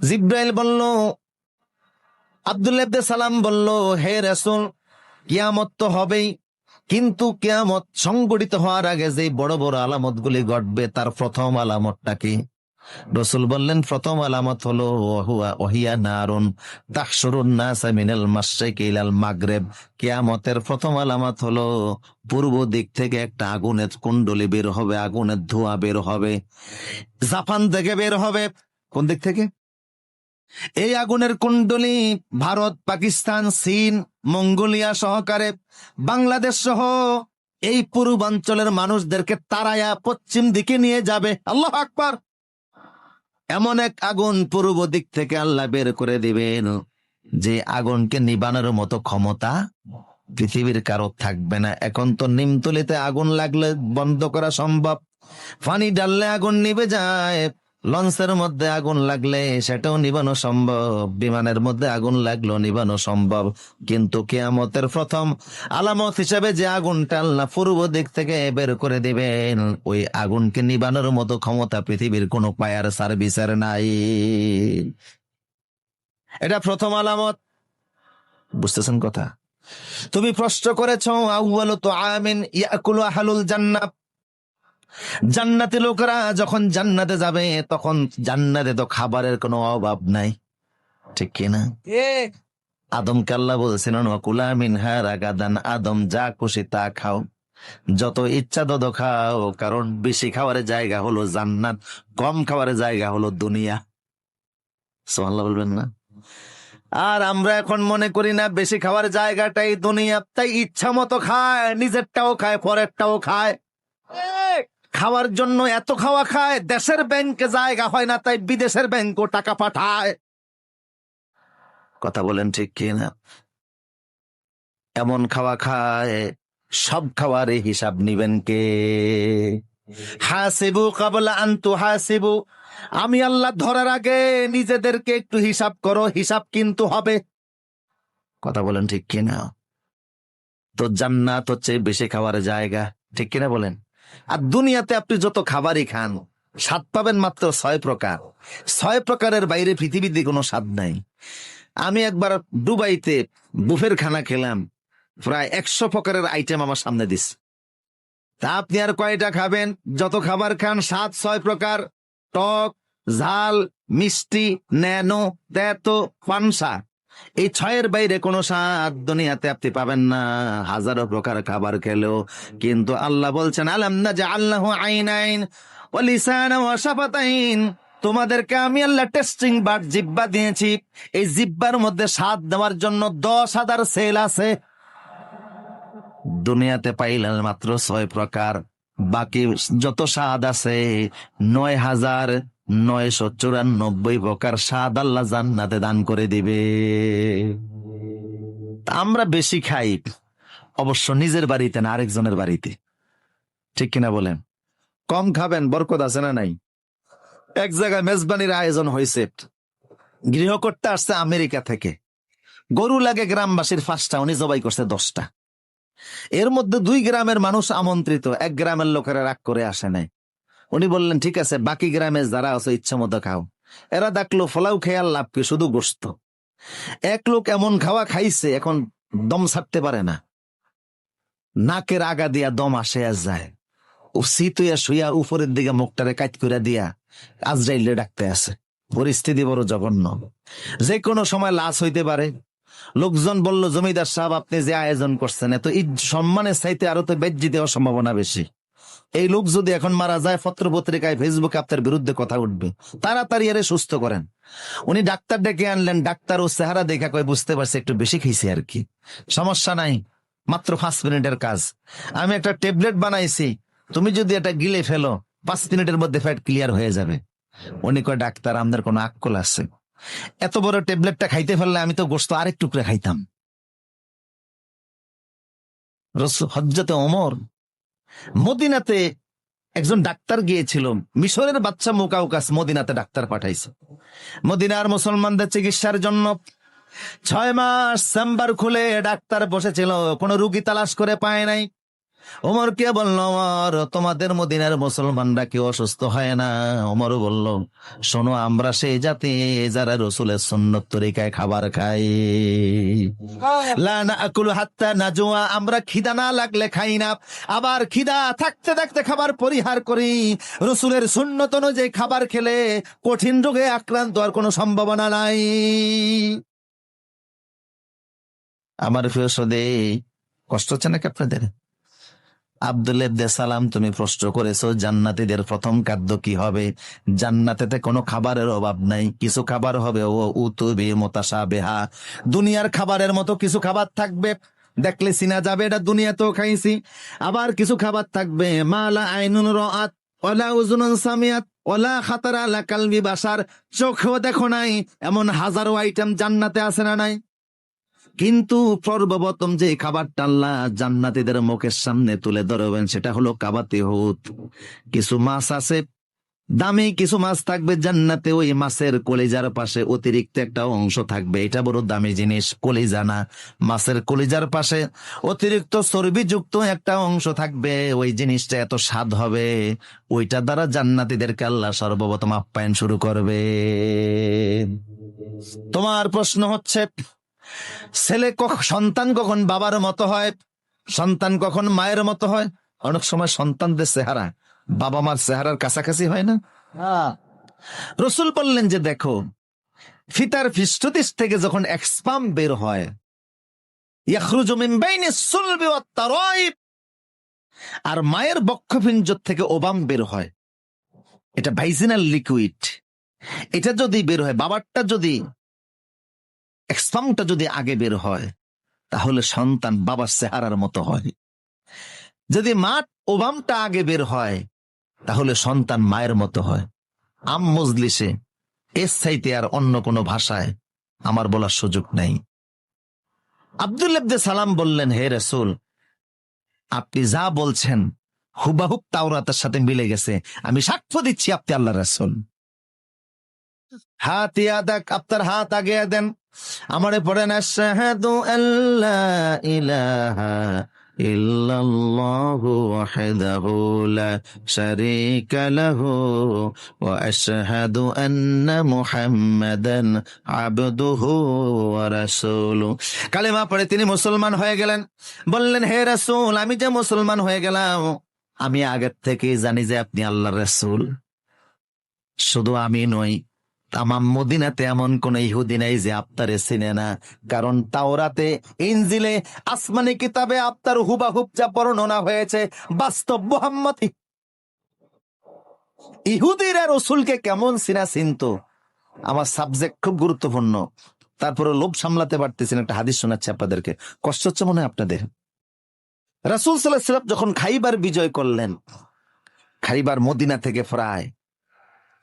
B: জিব্রাইল বলল, আব্দুল্লাহ ইবনে সালাম বলল, হে রাসূল কিয়ামত তো হবেই, কিন্তু কিয়ামত সংঘটিত হওয়ার আগে যে বড় বড় আলামত গুলি ঘটবে তার প্রথম আলামতটা কি? রাসূল বললেন, প্রথম আলামত হলো ওহিয়া নারুন তাহশুরুন নাসা মিনাল মাশরিকি ইলাল মাগরিব। কিয়ামতের প্রথম আলামত হলো পূর্ব দিক থেকে একটা আগুনের কুণ্ডলী বের হবে, আগুনের ধোঁয়া বের হবে, জাপান থেকে বের হবে। কোন দিক থেকে? এই আগুনের কুণ্ডলী ভারত, পাকিস্তান, চীন, মঙ্গোলিয়া সহকারে বাংলাদেশ সহ এই পূর্বাঞ্চলের মানুষদেরকে তাড়ায়া পশ্চিম দিকে নিয়ে যাবে। আল্লাহু আকবার। এমন এক আগুন পূর্ব দিক থেকে আল্লাহ বের করে দিবেন যে আগুনকে নিবানোর মতো ক্ষমতা পৃথিবীর কারো থাকবে না। এখন তো নিমতলিতে আগুন লাগলে বন্ধ করা সম্ভব, পানি ডাললে আগুন নিভে যায়, লঞ্চের মধ্যে আগুন লাগলে সেটাও নিবানো সম্ভব, বিমানের মধ্যে আগুন লাগলো নিবানো সম্ভব। কিন্তু কিয়ামতের প্রথম আলামত হিসেবে যে আগুনটা আল্লাহ পূর্ব দিক থেকে বের করে দিবেন, ওই আগুনকে নিবানোর মতো ক্ষমতা পৃথিবীর কোনো ফায়ার সার্ভিসের নাই। এটা প্রথম আলামত। বুঝতেছেন কথা? তুমি প্রশ্ন করেছ, আউয়ালু তুআমিন ইয়াকুলু আহলুল জান্নাহ, জান্নাতি লোকেরা যখন জান্নাতে যাবে তখন জান্নাতে তো খাবারের কোনো অভাব নাই, ঠিক কিনা? আদমকে আল্লাহ বলছেন, ওয়াকুলা মিনহা রাগাদান, আদম যা খুশি তা খাও, যত ইচ্ছা তত খাও, কারণ বেশি খাওয়ার জায়গা হলো জান্নাত, কম খাওয়ার জায়গা হলো দুনিয়া। সুবহানাল্লাহ বলবেন না? আর আমরা এখন মনে করি না বেশি খাওয়ার জায়গাটাই দুনিয়া, তাই ইচ্ছা মতো খায়, নিজেরটাও খায়, পরেরটাও খায়। খাওয়ার জন্য এত খাওয়া খায়, দেশের ব্যাংকে জায়গা হয় না, তাই বিদেশের ব্যাংকও টাকা পাঠায়। কথা বলেন ঠিক কিনা? এমন খাওয়া খায়, সব খাওয়ারে হিসাব নিবেন কে? হাসিবু কাবলা আন তুহাসিবু, আমি আল্লাহ ধরার আগে নিজেদেরকে একটু হিসাব করো, হিসাব কিন্তু হবে। কথা বলেন ঠিক কিনা? তো জান্নাত হচ্ছে বেশি খাওয়ার জায়গা, ঠিক কিনা বলেন? আর দুনিয়াতে আপনি যত খাবারই খান, স্বাদ পাবেন মাত্র 6 প্রকার। 6 প্রকারের বাইরে পৃথিবীতে কোনো স্বাদ নাই। আমি একবার দুবাইতে বুফের খানা খেলাম, প্রায় 100 প্রকারের আইটেম আমার সামনে দিস। তা আপনি আর কয়টা খাবেন? যত খাবার খান স্বাদ 6 প্রকার, টক, ঝাল, মিষ্টি, ন্যানো, তেতো, পানসা। এই 6-এর বাইরে কোনো স্বাদ দুনিয়াতে আপনি পাবেন না, হাজারো প্রকার খাবার খেলেও। কিন্তু আল্লাহ বলছেন, আলাম নাজআল্লাহু আইনাইন ওয়া লিসানান ওয়া শাফাতাইন, তোমাদেরকে আমি আল্লাহ টেস্টিং বাট জিহ্বা দিয়েছি, এই জিহ্বার মধ্যে স্বাদ দেওয়ার জন্য 10,000 সেল আছে। দুনিয়াতে পাইলেন মাত্র 6 প্রকার, বাকি যত স্বাদ আছে 9,994 প্রকার স্বাদ আল্লাহ জান্নাতে দান করে দিবে। আমরা বেশি খাই অবশ্য নিজের বাড়িতে না, আরেকজনের বাড়িতে, ঠিক কিনা বলেন? কম খাবেন, বরকত আছে না নাই? এক জায়গায় মেজবানির আয়োজন হয়েছে, গৃহকর্তা আসছে আমেরিকা থেকে, গরু লাগে গ্রামবাসীর 5টা, উনি জবাই করছে 10টা। এর মধ্যে 2 গ্রামের মানুষ আমন্ত্রিত, 1 গ্রামের লোকেরা রাগ করে আসে নাই। উনি বললেন, ঠিক আছে, বাকি গ্রামে যারা আছে ইচ্ছা মতো খাও। এরা দেখলো ফলাও খেয়াল লাভ কি, শুধু গোস্ত। এক লোক এমন খাওয়া খাইছে, এখন দম ছাড়তে পারে না, নাকের আগা দিয়া দম আসে আর যায়। ও শীতইয়া শুইয়া উপরের দিকে মুখটারে কাট করে দিয়া আজরাইলে ডাকতে আছে। পরিস্থিতি বড় জঘন্য, যে কোনো সময় লাশ হইতে পারে। লোকজন বলল, জমিদার সাহেব আপনি যে আয়োজন করছেন এত সম্মানের চাইতে আরো তো বেজ্জি দেওয়ার সম্ভাবনা বেশি। এই লোক যদি এখন মারা যায়, পত্র পত্রিকায় ফেসবুকে আপনার বিরুদ্ধে কথা উঠবে, তাড়াতাড়ি আরে সুস্থ করেন। উনি ডাক্তার ডেকে আনলেন, ডাক্তার ও চেহারা দেখা কয় বুঝতে পারছে একটু বেশি খেয়েছি আর কি, সমস্যা নাই, মাত্র 5 মিনিটের কাজ। আমি একটা ট্যাবলেট বানাইছি, তুমি যদি এটা গিলে ফেলো 5 মিনিটের মধ্যে ফ্যাট ক্লিয়ার হয়ে যাবে। উনি কয় ডাক্তার আমাদের কোনো আক্কল আছে, এত বড় ট্যাবলেটটা খাইতে ফেললে আমি তো গোশত আরেক টুকরে খাইতাম। হযরতে ওমর মদিনাতে একজন ডাক্তার গিয়েছিল, মিশরের বাচ্চা মুকাউকাস মদিনাতে ডাক্তার পাঠাইছে মদিনার মুসলমানদের চিকিৎসার জন্য। 6 মাস চেম্বার খুলে ডাক্তার বসেছিল, কোনো রুগী তালাশ করে পায় নাই। ওমর কে বলল, ওমর তোমাদের মদিনার মুসলমানরা কেউ অসুস্থ হয় না? ওমর বলল, শোনো আমরা সেই জাতি যারা রসুলের সুন্নত তরিকায় খাবার খাই। লা নাকুলু হাত্তা নাজুয়া, আমরা খিদা না লাগলে খাই না, আবার খিদা থাকতে থাকতে খাবার পরিহার করি। রসুলের সুন্নত অনুযায়ী খাবার খেলে কঠিন রোগে আক্রান্ত হওয়ার কোনো সম্ভাবনা নাই। আমার প্রিয় সদে, কষ্ট হচ্ছে নাকি আপনাদের? আব্দুল্লাহ ইবনে সালাম, তুমি প্রশ্ন করেছো জান্নাতীদের প্রথম খাদ্য কি হবে? জান্নাতেতে কোনো খাবারের অভাব নাই, কিছু খাবার হবে ও উতুবি মুতাশাবিহা, দুনিয়ার খাবারের মতো কিছু খাবার থাকবে, দেখলে চিনা যাবে এটা দুনিয়াতেও খাইছি। আবার কিছু খাবার থাকবে মালা আইনুন রাআত ওয়ালা উযুনুন সামিআত ওয়ালা খাতারা আলা কালবি বাশার, চোখেও দেখো নাই এমন হাজারো আইটেম জান্নাতে আছে না নাই? কিন্তু সর্বপ্রথম যে খাবারটা আল্লাহ জান্নাতীদের মুখের সামনে তুলে ধরবেন সেটা হলো কাবাতে হুত। কিছু মাছ আছে, দামি কিছু মাছ থাকবে জান্নাতে, ওই মাছের কলিজার পাশে অতিরিক্ত একটা অংশ থাকবে, এটা বড় দামি জিনিস, কলিজা না, মাছের কলিজার পাশে অতিরিক্ত চর্বিযুক্ত একটা অংশ থাকবে, ওই জিনিসটা এত স্বাদ হবে, ওইটা দ্বারা জান্নাতীদেরকে আল্লাহ সর্বপ্রথম আপ্যায়ন শুরু করবে। তোমার প্রশ্ন হচ্ছে, সন্তান কখন বাবার মতো হয়, সন্তান কখন মায়ের মতো হয়? অনেক সময় সন্তানদের চেহারা বাবা মার চেহারার কাছাকাছি হয় না? রসুল বললেন যে দেখো, ফিতার পৃষ্ঠদেশ থেকে যখন এক স্পাম বের হয়, ইয়াখরুজু মিন বাইনিস সুলবি ওয়াত তারাইব, আর মায়ের বক্ষপিঞ্জ থেকে ওবাম বের হয়, এটা ভাইজিনাল লিকুইড, এটা যদি বের হয়, বাবারটা যদি স্পামটা যদি আগে বের হয় তাহলে সন্তান বাবার চেহারার মতো হয়। যদি মা ওবামটা আগে বের হয় তাহলে সন্তান মায়ের মতো হয়। আম মজলিসে এর চাইতে আর অন্য কোনো ভাষায় আমার বলার সুযোগ নেই। আব্দুল্লাহ ইবনে সালাম বললেন, হে রাসূল, আপনি যা বলছেন হুবাহুব তাওরাতের সাথে মিলে গেছে, আমি সাক্ষ্য দিচ্ছি আপনি আল্লাহর রাসূল। হাত ইয়াদাক, আপনার হাত আগে দেন, আমারে পড়েন, আশহাদু আল্লা ইলাহা ইল্লাল্লাহু ওয়াহদাহু লা শারীকা লাহু ওয়া আশহাদু আন্না মুহাম্মাদান আবদুহু ওয়া রাসূলুহু। কালেমা পড়ে তিনি মুসলমান হয়ে গেলেন। বললেন, হে রাসূল, আমি যে মুসলমান হয়ে গেলাম, আমি আগের থেকে জানি যে আপনি আল্লাহর রাসূল। শুধু আমি নই, তামাম মদিনাতে এমন কোন ইহুদি নাই যে আপনারে চিনে না, কারণ তাওরাতে, ইনজিলে, আসমানি কিতাবে আপনার হুবাহুব যা বর্ণনা হয়েছে বাস্তব মুহাম্মদ। ইহুদিরা রাসূলকে কেমন চিনা চিনতো, আমার সাবজেক্ট খুব গুরুত্বপূর্ণ, তারপরে লোভ সামলাতে পারতেছেন। একটা হাদিস শোনাচ্ছি আপনাদেরকে, কষ্ট হচ্ছে মনে হয় আপনাদের। রাসূল সাল্লাল্লাহু আলাইহি ওয়াসাল্লাম যখন খাইবার বিজয় করলেন, খাইবার মদিনা থেকে প্রায়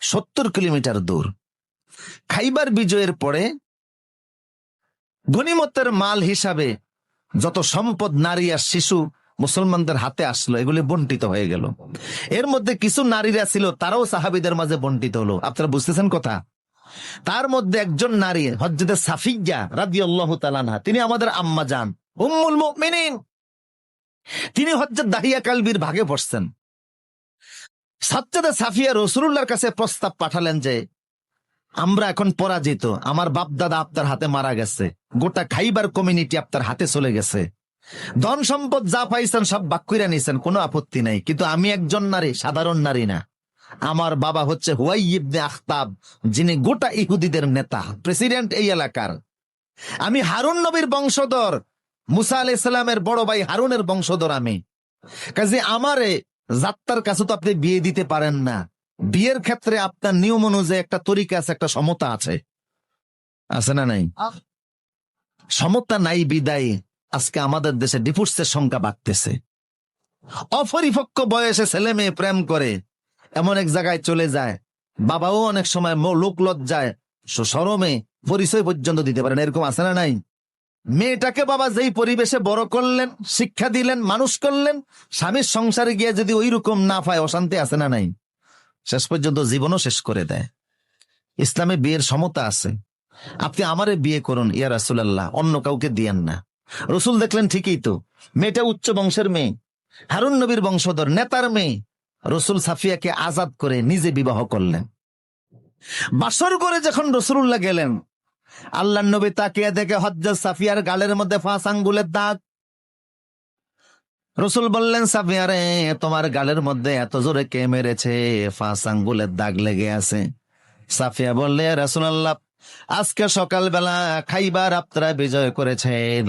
B: 70 কিলোমিটার দূর। খাইবার বিজয়ের পরে গনিমতের মাল হিসাবে যত সম্পদ, নারী আর শিশু মুসলমানদের হাতে আসলো, এগুলি বন্টিত হয়ে গেল। এর মধ্যে কিছু নারীরা ছিল, তারাও সাহাবীদের মাঝে বন্টিত হলো। আপনারা বুঝতেছেন কথা? তার মধ্যে একজন নারী হযরত সাফিয়া রাদিয়াল্লাহু তাআলা আনহা, তিনি আমাদের আম্মা জান উম্মুল মুমিনিন, তিনি হযরত দাহিয়া কালবির ভাগে পড়ছেন। হযরত সাফিয়া রাসূলুল্লাহর কাছে প্রস্তাব পাঠালেন যে আমরা এখন পরাজিত, আমার বাপ দাদা আপনার হাতে মারা গেছে, গোটা খাইবার কমিউনিটি আপনার হাতে চলে গেছে, ধন সম্পদ যা পাইছেন সব ভাগ কইরা নিছেন, কোনো আপত্তি নাই, কিন্তু আমি একজন নারী, সাধারণ নারী না, আমার বাবা হচ্ছে হুয়াই ইবনে আখতাব, যিনি গোটা ইহুদিদের নেতা, প্রেসিডেন্ট এই এলাকার। আমি হারুন নবীর বংশধর, মুসা আলাইহিস সালামের বড় ভাই হারুনের বংশধর আমি, কাজে আমারে যাত্রার কাছে তো আপনি বিয়ে দিতে পারেন না। বিয়ের ক্ষেত্রে আপনার নিয়ম অনুযায়ী একটা তরিকা আছে, একটা সমতা আছে, আছে না নাই? সমতা নাই বিদায় আজকে আমাদের দেশে ডিভোর্সের সংখ্যা বাড়তেছে। অপরিপক্ক বয়সে ছেলে মেয়ে প্রেম করে এমন এক জায়গায় চলে যায়, বাবাও অনেক সময় লোক লজ্জায় শরমে পরিচয় পর্যন্ত দিতে পারেন, এরকম আছে না নাই? মেয়েটাকে বাবা যেই পরিবেশে বড় করলেন, শিক্ষা দিলেন, মানুষ করলেন, স্বামীর সংসারে গিয়ে যদি ওই রকম না পায়, অশান্তি আছে না নাই? শেষ পর্যন্ত জীবনও শেষ করে দেয়। ইসলামে বিয়ের সমতা আছে। আপনি আমারে বিয়ে করুন ইয়া রাসূলুল্লাহ, অন্য কাউকে দিয়েন না। রসুল দেখলেন ঠিকই তো, মেয়েটা উচ্চ বংশের মেয়ে, হারুন নবীর বংশধর, নেতার মেয়ে। রসুল সাফিয়াকে আজাদ করে নিজে বিবাহ করলেন। বাসর করে যখন রসুল্লাহ গেলেন, আল্লাহ নবী তাকিয়ে দেখে হযরত সাফিয়ার গালের মধ্যে 5 আঙ্গুলের দাগ। রসুল বললেন, সাফিয়া রে, তোমার গালের মধ্যে এত জোরে কে মেরেছে? 5 আঙ্গুলের দাগ লেগে আছে। সাফিয়া বললে, রাসূলুল্লাহ, আজকে সকালবেলা খাইবার আপনারা বিজয় করেছেন।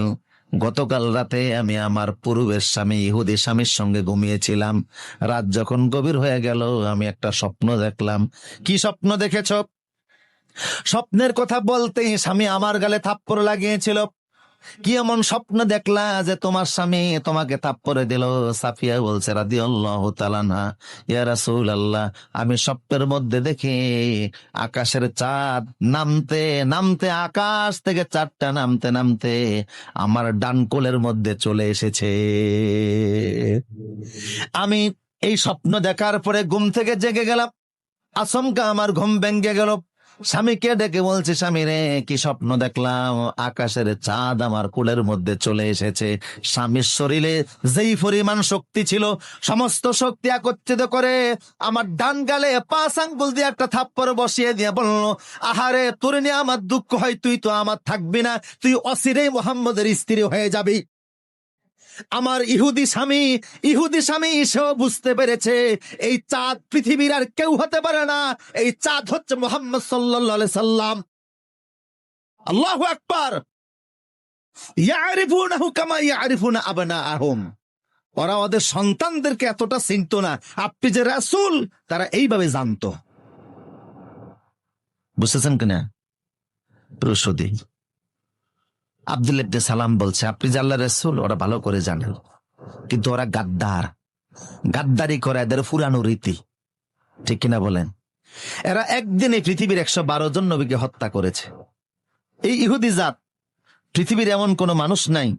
B: গতকাল রাতে আমি আমার পূর্বের স্বামী ইহুদি স্বামীর সঙ্গে ঘুমিয়েছিলাম। রাত যখন গভীর হয়ে গেল, আমি একটা স্বপ্ন দেখলাম। কি স্বপ্ন দেখেছ? স্বপ্নের কথা বলতেই স্বামী আমার গালে থাপ্পড় লাগিয়েছিল। কি এমন স্বপ্ন দেখলা যে তোমার স্বামী তোমাকে থাপ্পড় দিল? সাফিয়া বলছে রাদিয়াল্লাহু তাআলা আনহা, ইয়া রাসূলুল্লাহ, আমি স্বপ্নের মধ্যে দেখি আকাশের চাঁদ নামতে নামতে, আকাশ থেকে চাঁদটা নামতে নামতে আমার ডান কোলের মধ্যে চলে এসেছে। আমি এই স্বপ্ন দেখার পরে ঘুম থেকে জেগে গেলাম। আচমকা আমার ঘুম ভেঙে গেল। স্বামীকে ডেকে বলছে, স্বামী রে, কি স্বপ্ন দেখলাম? আকাশের চাঁদ আমার কোলের মধ্যে চলে এসেছে। স্বামীর শরীরে যেই পরিমাণ শক্তি ছিল, সমস্ত শক্তি একত্রিত করে আমার ডান গালে 5 আঙ্গুল দিয়ে একটা থাপ্পড় বসিয়ে দিয়ে বলল, আহারে, তোর নিয়ে আমার দুঃখ হয়, তুই তো আমার থাকবি না, তুই অচিরেই মুহাম্মদের স্ত্রী হয়ে যাবি। আমার ইহুদি স্বামী সেও বুঝতে পেরেছে এই চাঁদ পৃথিবীর আর কেউ হতে পারে না, এই চাঁদ হচ্ছে মুহাম্মদ সাল্লাল্লাহু আলাইহি সাল্লাম। আল্লাহু আকবার। ইয়ারিফুনাহু কামা ইয়ারিফুনা আবনাআহুম। ওরা ওদের সন্তানদেরকে এতটা চিনতো না, আপনি যে রাসূল তারা এইভাবে জানতো। বুঝতেছেন কিনা? প্রসূতি আব্দুল ইবনে সালাম বলছে, আপনি যে আল্লাহর রাসূল ওরা ভালো করে জানেন, কিন্তু ওরা গাদ্দারি করে, এদের পুরানো রীতি, ঠিক কিনা বলেন? এরা একদিনে পৃথিবীর 112 জন নবীকে হত্যা করেছে। এই ইহুদি জাত, পৃথিবীর এমন কোন মানুষ নাই,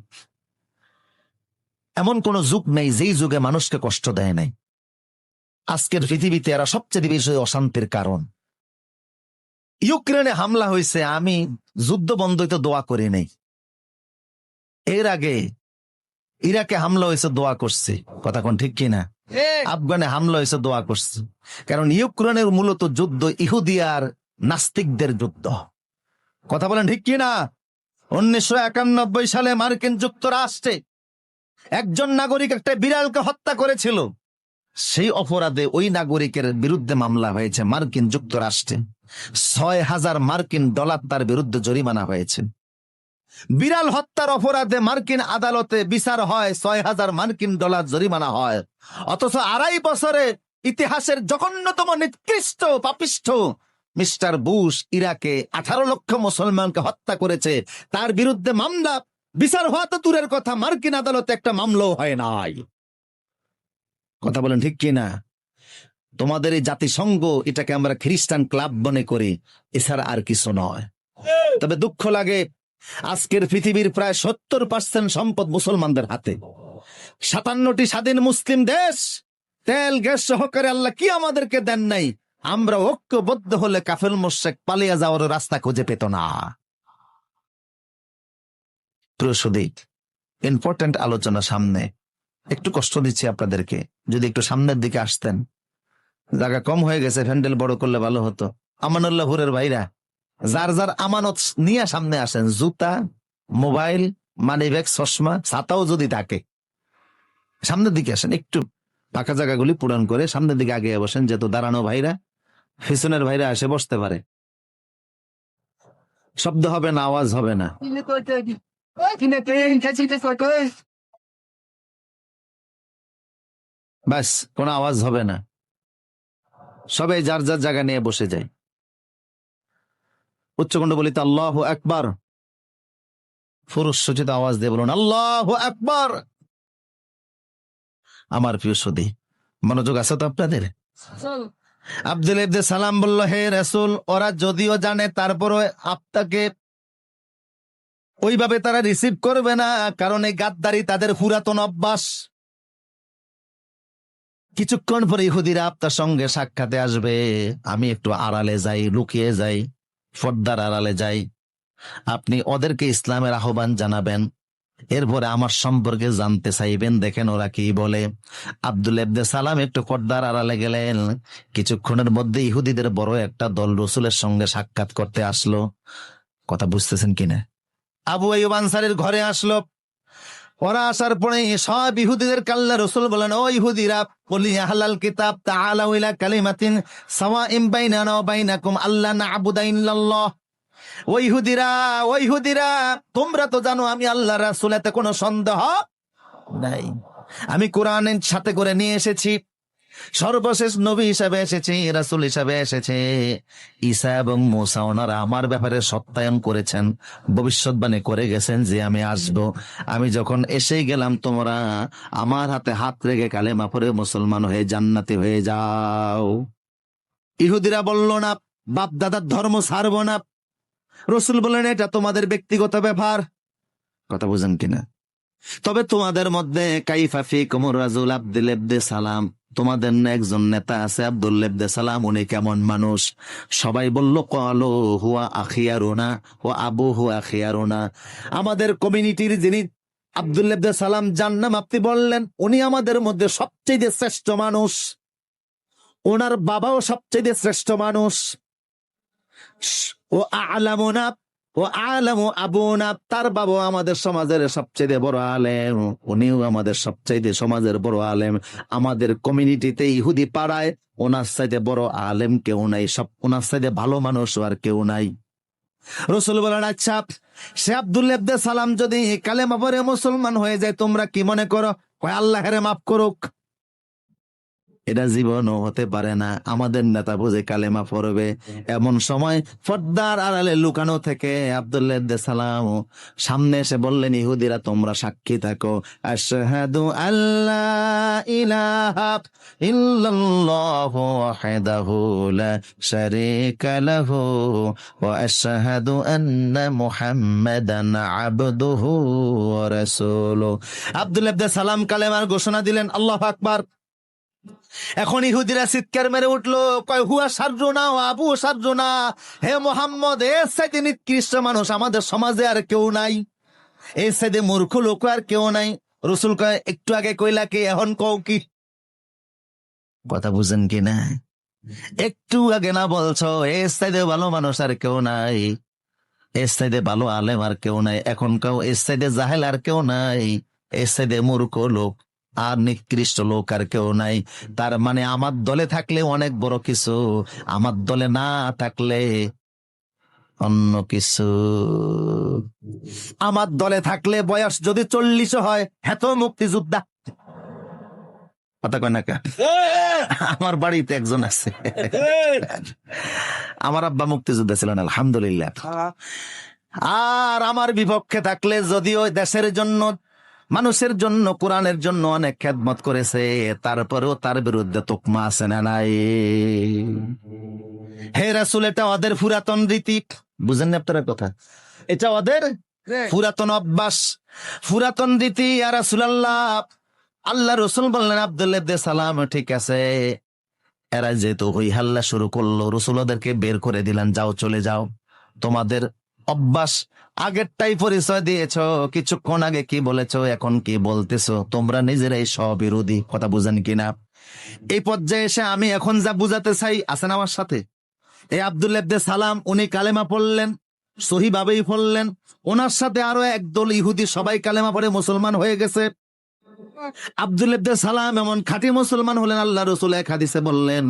B: এমন কোন যুগ নেই যেই যুগে মানুষকে কষ্ট দেয় নাই। আজকের পৃথিবীতে এরা সবচেয়ে বেশি অশান্তির কারণ। ইউক্রেনে হামলা হয়েছে, আমি যুদ্ধ বন্ধ হইতে দোয়া করি নাই। এর আগে ইরাকে হামলা হয়েছে, দোয়া করছে। কথা কোন ঠিক কিনা? আফগানে হামলা হয়েছে, দোয়া করছে। কারণ ইউক্রেনের মূলত যুদ্ধ ইহুদি আর নাস্তিকদের যুদ্ধ। কথা বলেন ঠিক কিনা? 1991 সালে মার্কিন যুক্তরাষ্ট্রে একজন নাগরিক একটা বিড়ালকে হত্যা করেছিল। সেই অপরাধে ওই নাগরিকের বিরুদ্ধে মামলা হয়েছে মার্কিন যুক্তরাষ্ট্রে। $6,000 মার্কিন তার বিরুদ্ধে জরিমানা হয়েছে। বিড়াল হত্যার অপরাধে মার্কিন আদালতে বিচার হয়, $6,000 মার্কিন জরিমানা হয়। অথচ 2.5 বছরে ইতিহাসের জঘন্যতম নিকৃষ্ট পাপিষ্ঠ মিস্টার বুশ ইরাকে 18 লক্ষ মুসলমানকে হত্যা করেছে। তার বিরুদ্ধে মামলা, বিচার হওয়া তো দূরের কথা, মার্কিন আদালতে একটা মামলাও হয় নাই। কথা বলেন ঠিক কিনা? তোমাদের এই জাতিসংঘ, এটাকে আমরা খ্রিস্টান ক্লাব মনে করি, এছাড়া আর কিছু নয়। তবে দুঃখ লাগে, আজকের পৃথিবীর প্রায় 70% সম্পদ মুসলমানদের হাতে। 57টি স্বাধীন মুসলিম দেশ, তেল গ্যাস সহকারে আল্লাহ কি আমাদেরকে দেন নাই? আমরা ঐক্যবদ্ধ হলে কাফের মুশরিক পালিয়ে যাওয়ার রাস্তা খুঁজে পেত না। প্রসূতি ইম্পর্টেন্ট আলোচনা সামনে, একটু কষ্ট দিচ্ছি আপনাদেরকে, যদি একটু সামনের দিকে আসতেন। জায়গা কম হয়ে গেছে, হ্যান্ডেল বড় করলে ভালো হতো। আমানুল্লাহপুরের ভাইরা, যার যার আমানত নিয়ে সামনে আসেন, জুতা, মোবাইল, মানি ব্যাগ, চশমা, ছাতাও যদি থাকে, সামনের দিকে আসেন। একটু ফাঁকা জায়গাগুলি পূরণ করে সামনের দিকে আগে বসেন, যেহেতু দাঁড়ানো ভাইরা, পিছনের ভাইরা এসে বসতে পারে। শব্দ হবে না, আওয়াজ হবে না। ব্যাস কোনো আওয়াজ হবে না, সবাই যার যার জায়গা নিয়ে বসে যায়। উচ্চকণ্ঠ বলিতে আল্লাহু আকবার, পুরুষ সূচিত আওয়াজ দিয়ে বলুন আল্লাহু আকবার। আমার প্রিয় সুধী, মনোযোগ আছে তো আপনাদের? আব্দুল ইবনে সালাম বলল, হে রাসূল, ওরা যদিও জানে তারপরও আপনাকে ওইভাবে তারা রিসিভ করবে না, কারণ এই গাদ্দারি তাদের পুরাতন অভ্যাস। কিছুক্ষণ পরে ইহুদিরা আপনার সঙ্গে সাক্ষাতে আসবে, আমি একটু আড়ালে যাই, লুকিয়ে যাই, পর্দার আড়ালে যাই, আপনি ওদেরকে ইসলামের আহ্বান জানাবেন, এরপরে আমার সম্পর্কে জানতে চাইবেন, দেখেন ওরা কি বলে। আব্দুল ইবনে সালাম একটু পর্দার আড়ালে গেলেন। কিছুক্ষণের মধ্যে ইহুদিদের বড় একটা দল রসুলের সঙ্গে সাক্ষাৎ করতে আসলো। কথা বুঝতেছেন কিনা? আবু আইয়ুব আনসারীর ঘরে আসলো। ওরা আসার পরে সব ইহুদিদের কাল্লা রসুল বলেন, ও ইহুদিরা, বলি আহলাল কিতাব তাআলাউ ইলা কালিমাতিন সাওয়াইন বাইনানা ওয়া বাইনাকুম আল্লা না'বুদা ইল্লাল্লাহ। ও ইহুদিরা, তোমরা তো জানো আমি আল্লাহর রাসূল, এতে কোনো সন্দেহ নাই। আমি কোরআনের সাথে করে নিয়ে এসেছি, সর্বশেষ নবী হিসাবে এসেছে, রাসূল হিসাবে এসেছে। ঈসা এবং মূসা ওনারা আমার ব্যাপারে সত্যায়ন করেছেন, ভবিষ্যৎবাণী করে গেছেন যে আমি আসব। আমি যখন এসেই গেলাম, তোমরা আমার হাতে হাত রেখে কালেমা পড়ে মুসলমান হয়ে জান্নাতি হয়ে যাও। ইহুদিরা বলল, না, বাপ দাদার ধর্ম ছাড়বো না। রসুল বলেন, এটা তোমাদের ব্যক্তিগত ব্যাপার। কথা বুঝেন কিনা? তবে তোমাদের মধ্যে কাইফা ফিকুমুর রাজুল আব্দুল ইবনে সালাম, তোমাদের একজন নেতা আছে আব্দুল ইবনে সালাম, উনি কেমন মানুষ? সবাই বলল, ক্বালু হুয়া আখিয়ারুনা ওয়া আবুহু আখিয়ারুনা। আমাদের কমিউনিটির যিনি আব্দুল ইবনে সালাম যার নাম আপনি বললেন, উনি আমাদের মধ্যে সবচেয়ে শ্রেষ্ঠ মানুষ, ওনার বাবাও সবচেয়ে শ্রেষ্ঠ মানুষ। ও আলামুনা ও আলামু আবুনা, তার বাবা আমাদের সমাজের সবচেয়ে বড় আলেম, উনিও আমাদের সবচেয়ে সমাজের বড় আলেম। আমাদের কমিউনিটিতে ইহুদি পাড়ায় ওনার চাইতে বড় আলেম কেউ নাই, সব ওনার চাইতে ভালো মানুষ আর কেউ নাই। রসুল বলেন, আচ্ছা, সে আব্দুল ইবনে সালাম যদি কালেমা পড়ে মুসলমান হয়ে যায়, তোমরা কি মনে করো? কয়, আল্লাহ হেরে মাফ করুক। এটা জীবনও হতে পারে না, আমাদের নেতা বুঝে কালেমা পড়বে। এমন সময় পর্দার আড়ালে লুকানো থেকে আব্দুল্লাহ ইবনে সালাম সামনে এসে বললেন, ইহুদিরা তোমরা সাক্ষী থাকো, আশহাদু আল্লা ইলাহা ইল্লাল্লাহু ওয়াহদাহু লা শারীকা লাহু ওয়া আশহাদু আন্না মুহাম্মাদান আবদুহু ওয়া রাসূলুহু। আব্দুল্লাহ ইবনে সালাম কালেমার ঘোষণা দিলেন, আল্লাহু আকবার। এখন ইহুদিরা চিৎকার মেরে উঠলো, কয়, হুয়া শাররুনা ওয়া আবু শাররুনা, হে মোহাম্মদ, এর চাইতে নিকৃষ্ট মানুষ আমাদের সমাজে আর কেউ নাই, এর চাইতে মূর্খ লোক আর কেউ নাই। রসুল কয়, একটু আগে কইলা কি, এখন কও কি? কথা বুঝেন কি না? একটু আগে না বলছো এর চাইতে ভালো মানুষ আর কেউ নাই, এর চাইতে ভালো আলেম আর কেউ নাই, এখন কেউ এর চাইতে জাহেল আর কেউ নাই, এর চাইতে মূর্খ লোক আর নিকৃষ্ট লোক আর কেউ নাই। তার মানে আমার দলে থাকলে অনেক বড় কিছু, আমার দলে না থাকলে অন্য কিছু। আমার দলে থাকলে বয়স যদি 40 হয়, হেত মুক্তিযোদ্ধা। কথা কয় না কা? আমার বাড়িতে একজন আছে, আমার আব্বা মুক্তিযোদ্ধা ছিলেন, আলহামদুলিল্লাহ। আর আমার বিপক্ষে থাকলে, যদিও দেশের জন্য, মানুষের জন্য, কোরআনের জন্য অনেক খেদমত করেছে, তারপরেও তার বিরুদ্ধে তোকমা আছে না নাই? হে রাসূল, এটা ওদের পুরাতন রীতি, বুঝেন না আপনারা কথা? এটা ওদের পুরাতন অভ্যাস, পুরাতন রীতি। আর রাসূলুল্লাহ, আল্লাহ রসুল বললেন, আব্দুল্লাহ ইবনে সালাম, ঠিক আছে, এরা যেহেতু হই হাল্লা শুরু করলো, রসুল ওদেরকে বের করে দিলেন, যাও, চলে যাও, তোমাদের অভ্যাস আগেরটাই পরিচয় দিয়েছ, কিছুক্ষণ আগে কি বলেছো, এখন কি বলতেছো, তোমরা নিজেরাই স্ববিরোধী। কথা বুঝেন কিনা? এই পর্যায়ে এসে আমি এখন যা বুঝাতে চাই, আছেন আমার সাথে? এই আব্দুল্লাহ ইবনে সালাম, উনি কালেমা পড়লেন, সহিভাবেই পড়লেন, ওনার সাথে আরো একদল ইহুদি সবাই কালেমা পড়ে মুসলমান হয়ে গেছে। আব্দুল্লাহ ইবনে সালাম এমন খাঁটি মুসলমান হলেন, আল্লাহ রাসূল এক হাদিসে বললেন,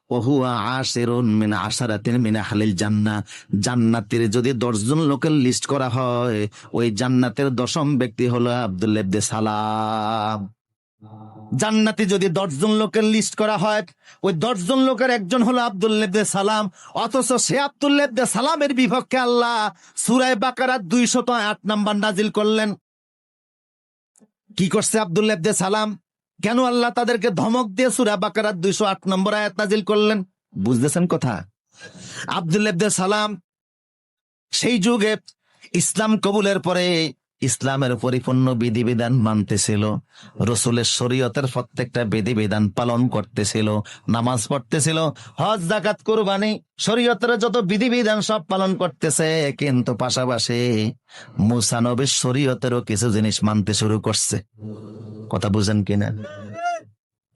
B: ওহুয়া আশিরুন মিন আশারাতিন মিন আহলিল জান্নাহ, জান্নাতের যদি 10 জন লোকের লিস্ট করা হয়, ওই জান্নাতের 10ম ব্যক্তি হলো আব্দুল্লাহ ইবনে সালাম। জান্নাতি যদি 10 জন লোকের লিস্ট করা হয়, ওই 10 জন লোকের একজন হলো আব্দুল্লাহ ইবনে সালাম, অথচ সে আব্দুল্লাহ ইবনে সালামের বিপক্ষে আল্লাহ সূরা বাকারার 208 নাম্বার নাজিল করলেন। কি করছে আব্দুল্লাহ ইবনে সালাম? কেন আল্লাহ তাদেরকে ধমক দিয়ে সূরা বাকারার 208 নম্বর আয়াত নাজিল করলেন? বুঝতেছেন কথা? আব্দুল্লাহ ইবনে সালাম সেই যুগে ইসলাম কবুলের পরে ইসলামের পরিপূর্ণ বিধিবিধান মানতেছিল, রসুলের শরীয়তের প্রত্যেকটা বিধিবিধান পালন করতেছিল, নামাজ পড়তেছিল, হজ যাকাত কুরবানি শরীয়তের যত বিধিবিধান সব পালন করতেছে, কিন্তু পাশাপাশি মুসা নবীর শরীয়তেরও কিছু জিনিস মানতে শুরু করছে। কথা বুঝেন কিনা?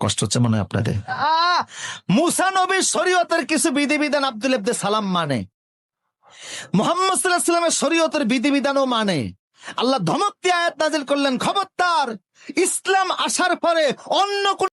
B: কষ্ট হচ্ছে মনে হয় আপনাদের? মুসা নবীর শরীয়তের কিছু বিধিবিধান আব্দুল্লাহ ইবনে সালাম মানে, মুহাম্মদ সাল্লাল্লাহু আলাইহি ওয়াসাল্লামের শরীয়তের বিধিবিধানও মানে। আল্লাহ ধমক দিয়ে আয়াত নাজিল করলেন, খবরদার ইসলাম আসার পরে অন্য কোন